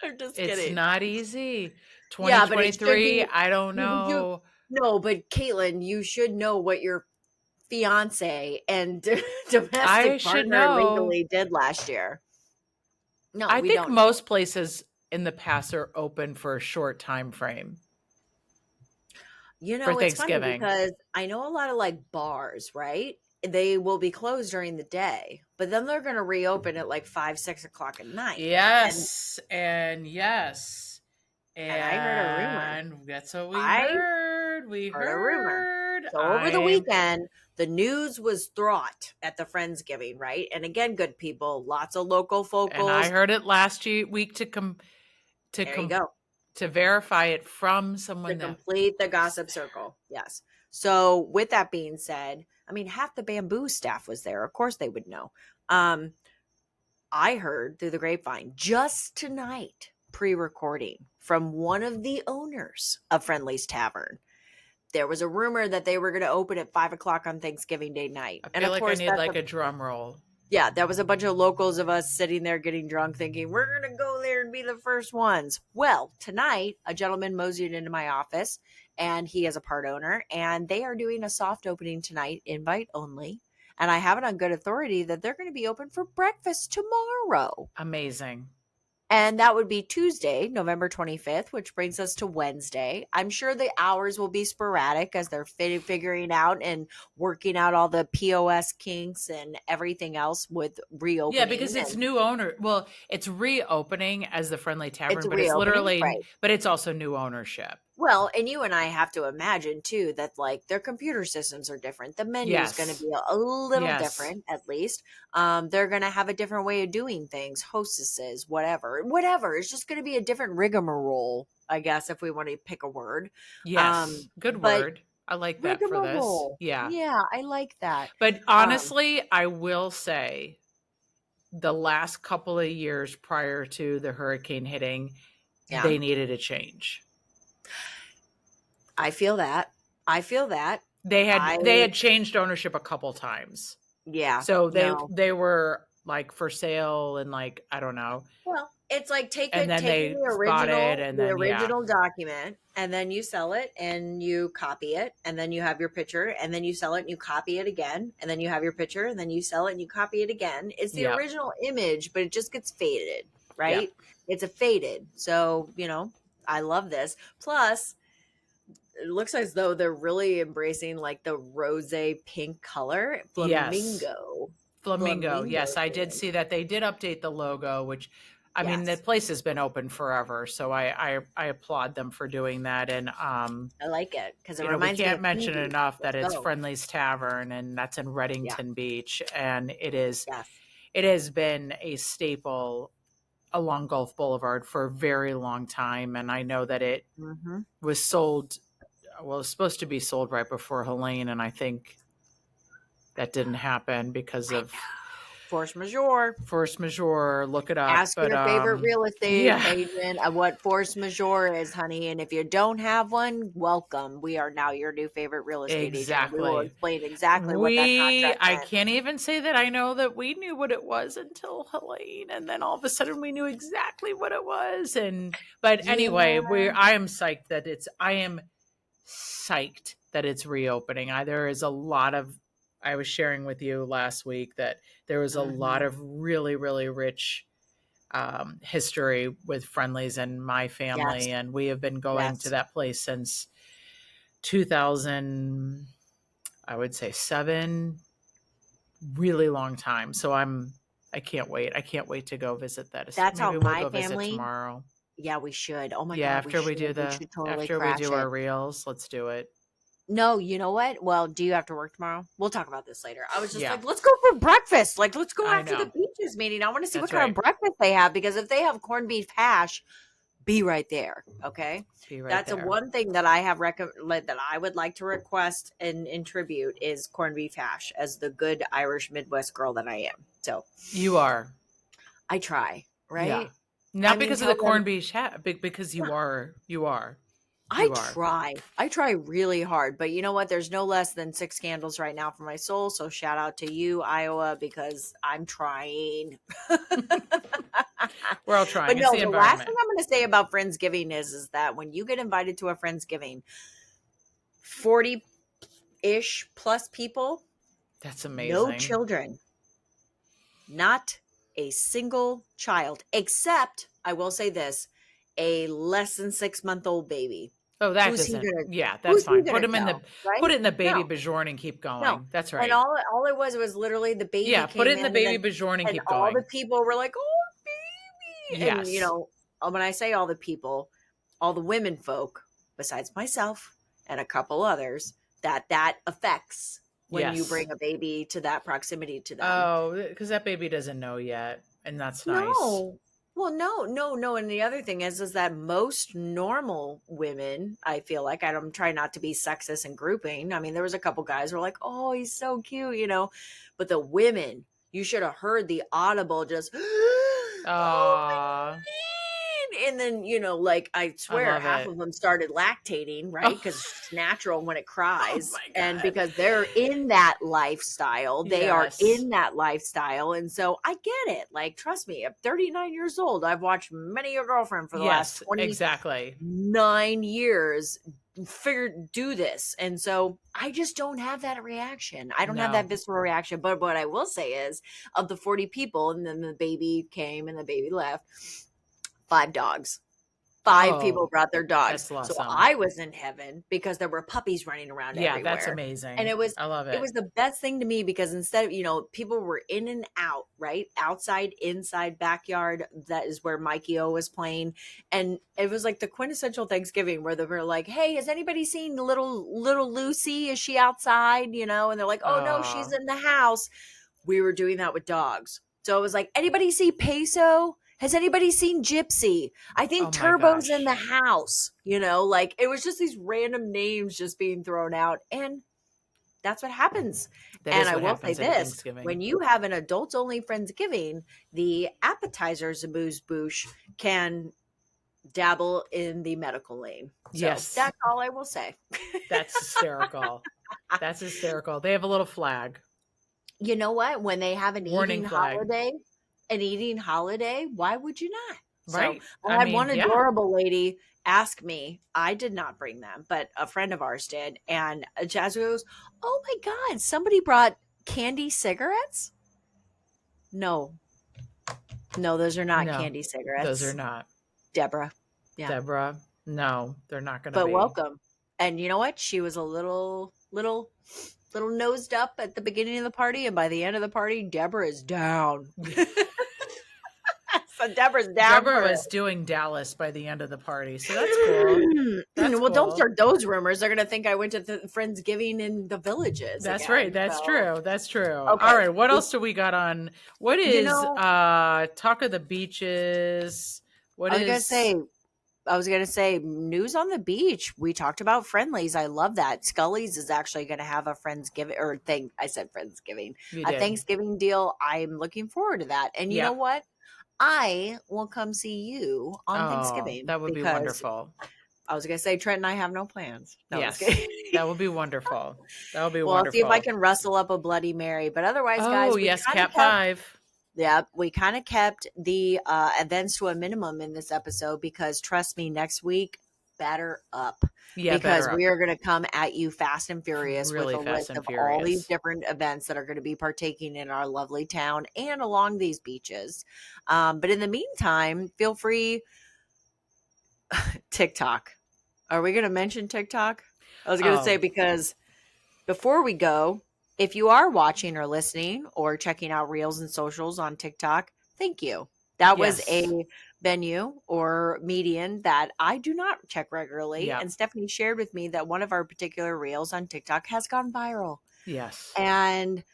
Speaker 2: I'm just
Speaker 1: It's
Speaker 2: kidding.
Speaker 1: not easy.
Speaker 2: Yeah, but it should
Speaker 1: 2023,
Speaker 2: be.
Speaker 1: I don't
Speaker 2: You
Speaker 1: know.
Speaker 2: no, but Caitlin, you should know what your fiance and
Speaker 1: I
Speaker 2: domestic
Speaker 1: should
Speaker 2: partner
Speaker 1: know.
Speaker 2: legally did last year. No,
Speaker 1: I
Speaker 2: we
Speaker 1: think
Speaker 2: don't know.
Speaker 1: most places in the past are open for a short time frame
Speaker 2: You
Speaker 1: for
Speaker 2: know, it's funny
Speaker 1: Thanksgiving.
Speaker 2: because I know a lot of like bars, right? They will be closed during the day, but then they're going to reopen at like 5, 6 o'clock at night. And
Speaker 1: Yes, and yes.
Speaker 2: I heard a rumor.
Speaker 1: And that's what we
Speaker 2: I
Speaker 1: heard. We
Speaker 2: heard a rumor.
Speaker 1: heard.
Speaker 2: So over the weekend, the news was fraught at the Friendsgiving, right? And again, good people, lots of local
Speaker 1: And I
Speaker 2: focals.
Speaker 1: heard it last week to
Speaker 2: There you go.
Speaker 1: To verify it from
Speaker 2: To
Speaker 1: someone that
Speaker 2: complete the
Speaker 1: was
Speaker 2: gossip
Speaker 1: there.
Speaker 2: circle. Yes. So with that being said, I mean, half the bamboo staff was there. Of course they would know. Um, I heard through the grapevine just tonight, pre-recording from one of the owners of Friendly's Tavern. There was a rumor that they were going to open at 5 o'clock on Thanksgiving Day night.
Speaker 1: I
Speaker 2: And
Speaker 1: feel
Speaker 2: of
Speaker 1: like I
Speaker 2: course,
Speaker 1: need
Speaker 2: that's
Speaker 1: like a drum roll.
Speaker 2: yeah, that was a bunch of locals of us sitting there getting drunk thinking we're going to go there and be the first ones. Well, tonight, a gentleman moseyed into my office and he is a part owner and they are doing a soft opening tonight, invite only. And I have it on good authority that they're going to be open for breakfast tomorrow.
Speaker 1: Amazing.
Speaker 2: And that would be Tuesday, November 25th, which brings us to Wednesday. I'm sure the hours will be sporadic as they're figuring out and working out all the POS kinks and everything else with
Speaker 1: Yeah,
Speaker 2: reopening.
Speaker 1: because it's
Speaker 2: And
Speaker 1: new owner. Well, it's reopening as the Friendly
Speaker 2: it's
Speaker 1: Tavern,
Speaker 2: a
Speaker 1: but it's
Speaker 2: reopening,
Speaker 1: literally,
Speaker 2: right?
Speaker 1: but it's also new ownership.
Speaker 2: Well, and you and I have to imagine too that like their computer systems are different. The menu is going to
Speaker 1: Yes.
Speaker 2: be a little
Speaker 1: Yes.
Speaker 2: different, at least. They're going to have a different way of doing things, hostesses, whatever. It's just going to be a different rigmarole, I guess, if we want to pick a word.
Speaker 1: Yes. Good
Speaker 2: But
Speaker 1: word. I like that for this.
Speaker 2: rigmarole,
Speaker 1: Yeah.
Speaker 2: yeah, I like that.
Speaker 1: But
Speaker 2: Um,
Speaker 1: honestly, I will say the last couple of years prior to the hurricane hitting,
Speaker 2: yeah,
Speaker 1: they needed a change.
Speaker 2: I feel that. I feel that. I
Speaker 1: They had changed ownership a couple times.
Speaker 2: yeah,
Speaker 1: So
Speaker 2: no.
Speaker 1: they were like for sale and like I don't know.
Speaker 2: Well, it's like
Speaker 1: And then
Speaker 2: taking
Speaker 1: they bought it and
Speaker 2: the
Speaker 1: then yeah.
Speaker 2: original document and then you sell it and you copy it and then you have your picture and then you sell it and you copy it again and then you have your picture and then you sell it and you copy it again. It's the
Speaker 1: Yep.
Speaker 2: original image, but it just gets faded,
Speaker 1: Yep.
Speaker 2: right? It's a faded. So, I love this. Plus, it looks as though they're really embracing like the rose pink color,
Speaker 1: Yes.
Speaker 2: flamingo.
Speaker 1: Flamingo.
Speaker 2: Flamingo
Speaker 1: Yes, I did
Speaker 2: green.
Speaker 1: see that. They did update the logo, which I mean the
Speaker 2: Yes.
Speaker 1: place has been open forever. So I applaud them for doing that. And
Speaker 2: I like it because it
Speaker 1: we
Speaker 2: reminds me
Speaker 1: can't
Speaker 2: of King
Speaker 1: mention it
Speaker 2: Beach.
Speaker 1: enough that
Speaker 2: Let's
Speaker 1: it's
Speaker 2: go.
Speaker 1: Friendly's Tavern and that's in
Speaker 2: Yeah.
Speaker 1: Reddington Beach. And
Speaker 2: Yes.
Speaker 1: it has been a staple along Gulf Boulevard for a very long time. And I know that it
Speaker 2: Mm-hmm.
Speaker 1: was sold well, it was supposed to be sold right before Helene, and I think that didn't happen because
Speaker 2: I
Speaker 1: of
Speaker 2: know. Force majeure.
Speaker 1: force majeure. Look it up.
Speaker 2: Ask
Speaker 1: But
Speaker 2: your favorite real estate
Speaker 1: yeah,
Speaker 2: agent what force majeure is, honey. And if you don't have one, welcome. We are now your new favorite real estate agent. And we will
Speaker 1: exactly.
Speaker 2: explain exactly what that contract
Speaker 1: I
Speaker 2: meant.
Speaker 1: can't even say that I know that we knew what it was until Helene, and then all of a sudden we knew exactly what it was. But anyway,
Speaker 2: Yeah.
Speaker 1: I am psyched that it's reopening. There is a lot of I was sharing with you last week that there was a lot
Speaker 2: Mm-hmm.
Speaker 1: of really, really rich history with Friendlies and my
Speaker 2: Yes.
Speaker 1: family, and we have been going to
Speaker 2: Yes.
Speaker 1: that place since 2000. I would say seven, really long time. So I can't wait. I can't wait to go visit that.
Speaker 2: That's how
Speaker 1: Maybe we'll
Speaker 2: my
Speaker 1: go visit
Speaker 2: family.
Speaker 1: tomorrow.
Speaker 2: Yeah, we should. Oh my
Speaker 1: Yeah,
Speaker 2: God, we
Speaker 1: after
Speaker 2: should. We should totally
Speaker 1: after we
Speaker 2: crash
Speaker 1: do
Speaker 2: it.
Speaker 1: our reels, let's do it.
Speaker 2: No, you know what? Well, do you have to work tomorrow? We'll talk about this later. I was just
Speaker 1: Yeah,
Speaker 2: like, let's go for breakfast. Like, let's go
Speaker 1: I
Speaker 2: after the
Speaker 1: know.
Speaker 2: beaches meeting. I want to see what
Speaker 1: That's
Speaker 2: kind of
Speaker 1: right.
Speaker 2: breakfast they have because if they have corned beef hash, be right there. Okay.
Speaker 1: Be right
Speaker 2: That's a
Speaker 1: there.
Speaker 2: one thing that I have that I would like to request and in tribute is corned beef hash as the good Irish Midwest girl that I am. So
Speaker 1: You are.
Speaker 2: I try,
Speaker 1: Yeah.
Speaker 2: right? I
Speaker 1: Not
Speaker 2: mean,
Speaker 1: because of
Speaker 2: tell
Speaker 1: the
Speaker 2: them
Speaker 1: corned beef hat, because you are. You are.
Speaker 2: I
Speaker 1: You are.
Speaker 2: try. I try really hard, but you know what? There's no less than 6 candles right now for my soul. So shout out to you, Iowa, because I'm trying.
Speaker 1: We're all
Speaker 2: But
Speaker 1: trying. It's
Speaker 2: no,
Speaker 1: the
Speaker 2: the last thing
Speaker 1: environment.
Speaker 2: I'm going to say about Friendsgiving is that when you get invited to a Friendsgiving, 40-ish plus people,
Speaker 1: That's
Speaker 2: no
Speaker 1: amazing.
Speaker 2: children, not a single child, except I will say this, a less than 6-month-old baby.
Speaker 1: Oh, that
Speaker 2: Who's he
Speaker 1: doesn't.
Speaker 2: gonna
Speaker 1: Yeah, that's
Speaker 2: who's he
Speaker 1: fine.
Speaker 2: gonna tell,
Speaker 1: Put
Speaker 2: right?
Speaker 1: it in the baby
Speaker 2: No,
Speaker 1: bajorn and keep
Speaker 2: no.
Speaker 1: going. That's
Speaker 2: And
Speaker 1: right.
Speaker 2: all it was literally the baby
Speaker 1: Yeah, put
Speaker 2: came
Speaker 1: it in
Speaker 2: in
Speaker 1: the baby bajorn and
Speaker 2: and
Speaker 1: keep
Speaker 2: all the
Speaker 1: going.
Speaker 2: people were like, "Oh, baby." And
Speaker 1: Yes.
Speaker 2: when I say all the people, all the women folk besides myself and a couple others that affects when you
Speaker 1: Yes.
Speaker 2: bring a baby to that proximity to them.
Speaker 1: Oh, because that baby doesn't know yet, and that's nice.
Speaker 2: No. Well, no. And the other thing is that most normal women, I feel like, I'm trying not to be sexist and grouping. I mean, there was a couple guys who were like, "Oh, he's so cute," but the women, you should have heard the audible just, "Oh my
Speaker 1: Oh,
Speaker 2: God." And then, like I
Speaker 1: I
Speaker 2: swear
Speaker 1: love
Speaker 2: half
Speaker 1: it.
Speaker 2: of them started lactating, right?
Speaker 1: Oh,
Speaker 2: Because it's natural when it
Speaker 1: oh
Speaker 2: cries.
Speaker 1: my
Speaker 2: And
Speaker 1: God.
Speaker 2: because they're in that lifestyle, they are
Speaker 1: Yes.
Speaker 2: in that lifestyle. And so I get it. Like, trust me, I'm 39 years old. I've watched many a girlfriend for the last
Speaker 1: Yes, exactly.
Speaker 2: 29 years do this. And so I just don't have that reaction. I don't have that
Speaker 1: No.
Speaker 2: visceral reaction. But what I will say is, of the 40 people, and then the baby came and the baby left, 5 dogs. 5 people
Speaker 1: Oh,
Speaker 2: brought their dogs.
Speaker 1: that's
Speaker 2: So
Speaker 1: awesome.
Speaker 2: I was in heaven because there were puppies running around
Speaker 1: Yeah, that's
Speaker 2: everywhere. And
Speaker 1: amazing.
Speaker 2: it was
Speaker 1: I love
Speaker 2: it
Speaker 1: it.
Speaker 2: was the best thing to me because instead of, people were in and out, right? Outside, inside, backyard. That is where Mikey O was playing. And it was like the quintessential Thanksgiving where they were like, "Hey, has anybody seen little Lucy? Is she outside?" And they're like, "Oh no, she's
Speaker 1: Oh,
Speaker 2: in the house." We were doing that with dogs. So it was like, "Anybody see Peso? Has anybody seen Gypsy? I
Speaker 1: oh
Speaker 2: think
Speaker 1: my
Speaker 2: Turbo's in
Speaker 1: gosh.
Speaker 2: the house." Like it was just these random names just being thrown out. And that's what happens.
Speaker 1: That
Speaker 2: And
Speaker 1: is
Speaker 2: I
Speaker 1: what
Speaker 2: will say
Speaker 1: happens at a
Speaker 2: this,
Speaker 1: Thanksgiving.
Speaker 2: when you have an adults only Friendsgiving, the appetizers booze boosh can dabble in the medical lane. So
Speaker 1: Yes,
Speaker 2: that's all I will say.
Speaker 1: that's hysterical. That's hysterical. They have a little flag,
Speaker 2: You know what? When they have
Speaker 1: warning flag.
Speaker 2: an eating holiday, why would you not? So
Speaker 1: Right. I
Speaker 2: I had
Speaker 1: mean,
Speaker 2: one
Speaker 1: yeah.
Speaker 2: adorable lady ask me. I did not bring them, but a friend of ours did. And Jazz goes, "Oh my God, somebody brought candy cigarettes?" No, no, those are not
Speaker 1: No,
Speaker 2: candy
Speaker 1: those are
Speaker 2: cigarettes,
Speaker 1: not.
Speaker 2: Deborah. Yeah,
Speaker 1: Deborah, no, they're not going to
Speaker 2: but
Speaker 1: be.
Speaker 2: welcome. And you know what? She was a little nosed up at the beginning of the party, and by the end of the party, Deborah is down. So Deborah's down
Speaker 1: Deborah
Speaker 2: for
Speaker 1: was doing Dallas by the end of the party, so that's cool. That's
Speaker 2: Well, don't
Speaker 1: cool.
Speaker 2: start those rumors. They're going to think I went to the Friendsgiving in the villages
Speaker 1: That's right.
Speaker 2: again.
Speaker 1: That's
Speaker 2: So,
Speaker 1: true. That's true. All
Speaker 2: okay.
Speaker 1: right. What
Speaker 2: Well,
Speaker 1: else do we got on? What
Speaker 2: you
Speaker 1: is
Speaker 2: know,
Speaker 1: talk of the beaches? What
Speaker 2: I was going to
Speaker 1: is
Speaker 2: say, news on the beach. We talked about friendlies. I love that. Scully's is actually going to have a Friendsgiving or thing. I said Friendsgiving,
Speaker 1: you
Speaker 2: a
Speaker 1: did?
Speaker 2: Thanksgiving deal. I'm looking forward to that. And you know
Speaker 1: Yep.
Speaker 2: what? I will come see you on
Speaker 1: Oh,
Speaker 2: Thanksgiving
Speaker 1: that would be
Speaker 2: because
Speaker 1: wonderful.
Speaker 2: I was going to say Trent and I have no plans. No, I'm just
Speaker 1: Yes.
Speaker 2: kidding.
Speaker 1: That would be wonderful. That would be
Speaker 2: Well, I'll see if I
Speaker 1: wonderful.
Speaker 2: can rustle up a Bloody Mary. But otherwise,
Speaker 1: Oh,
Speaker 2: guys,
Speaker 1: yes, Cat 5.
Speaker 2: we kind of kept the events to a minimum in this episode because trust me, next week, batter up
Speaker 1: Yeah,
Speaker 2: because
Speaker 1: better
Speaker 2: we
Speaker 1: up.
Speaker 2: are going to come at you fast and furious with
Speaker 1: Really
Speaker 2: a
Speaker 1: fast
Speaker 2: list
Speaker 1: and
Speaker 2: of all these
Speaker 1: furious.
Speaker 2: different events that are going to be partaking in our lovely town and along these beaches. But in the meantime, feel free. TikTok. Are we going to mention TikTok? I was going to say
Speaker 1: Oh,
Speaker 2: because before we go, if you are watching or listening or checking out reels and socials on TikTok, thank you. That was a
Speaker 1: yes.
Speaker 2: venue or median that I do not check regularly.
Speaker 1: Yep.
Speaker 2: And Stephanie shared with me that one of our particular reels on TikTok has gone viral.
Speaker 1: Yes.
Speaker 2: And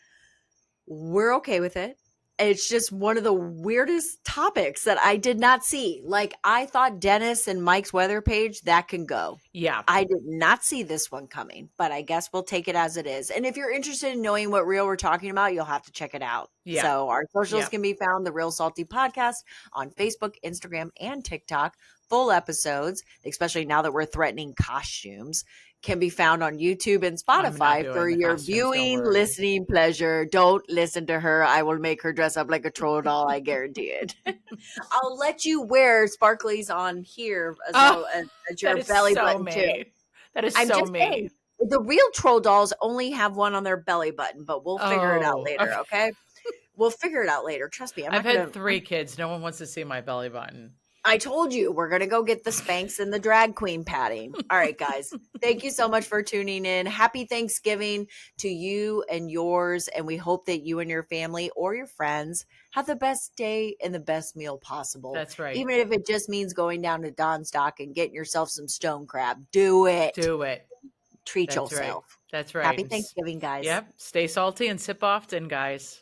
Speaker 2: we're okay with it. It's just one of the weirdest topics that I did not see. Like, I thought Dennis and Mike's weather page, that can go.
Speaker 1: Yeah.
Speaker 2: I did not see this one coming, but I guess we'll take it as it is. And if you're interested in knowing what reel we're talking about, you'll have to check it out.
Speaker 1: Yeah.
Speaker 2: So our socials
Speaker 1: Yeah.
Speaker 2: can be found, The Real Salty Podcast, on Facebook, Instagram, and TikTok. Full episodes, especially now that we're threatening costumes, can be found on YouTube and
Speaker 1: I'm not
Speaker 2: Spotify for
Speaker 1: doing the
Speaker 2: your
Speaker 1: costumes. Don't
Speaker 2: viewing,
Speaker 1: worry.
Speaker 2: listening pleasure. Don't listen to her. I will make her dress up like a troll doll. I guarantee it. I'll let you wear sparklies on here as
Speaker 1: Oh,
Speaker 2: well as
Speaker 1: that
Speaker 2: your
Speaker 1: is
Speaker 2: belly
Speaker 1: so
Speaker 2: button too.
Speaker 1: me. That is
Speaker 2: I'm
Speaker 1: so
Speaker 2: just
Speaker 1: me.
Speaker 2: saying, the real troll dolls only have one on their belly button, but we'll figure it out
Speaker 1: Oh,
Speaker 2: later,
Speaker 1: okay.
Speaker 2: okay? We'll figure it out later. Trust me.
Speaker 1: I've had 3 kids. No one wants to see my belly button.
Speaker 2: I told you we're going to go get the Spanx and the drag queen padding. All right, guys. Thank you so much for tuning in. Happy Thanksgiving to you and yours. And we hope that you and your family or your friends have the best day and the best meal possible.
Speaker 1: That's right.
Speaker 2: Even if it just means going down to Don's Dock and getting yourself some stone crab. Do it.
Speaker 1: Do it.
Speaker 2: Treat
Speaker 1: That's right.
Speaker 2: yourself.
Speaker 1: That's right.
Speaker 2: Happy Thanksgiving, guys.
Speaker 1: Yep. Stay salty and sip often, guys.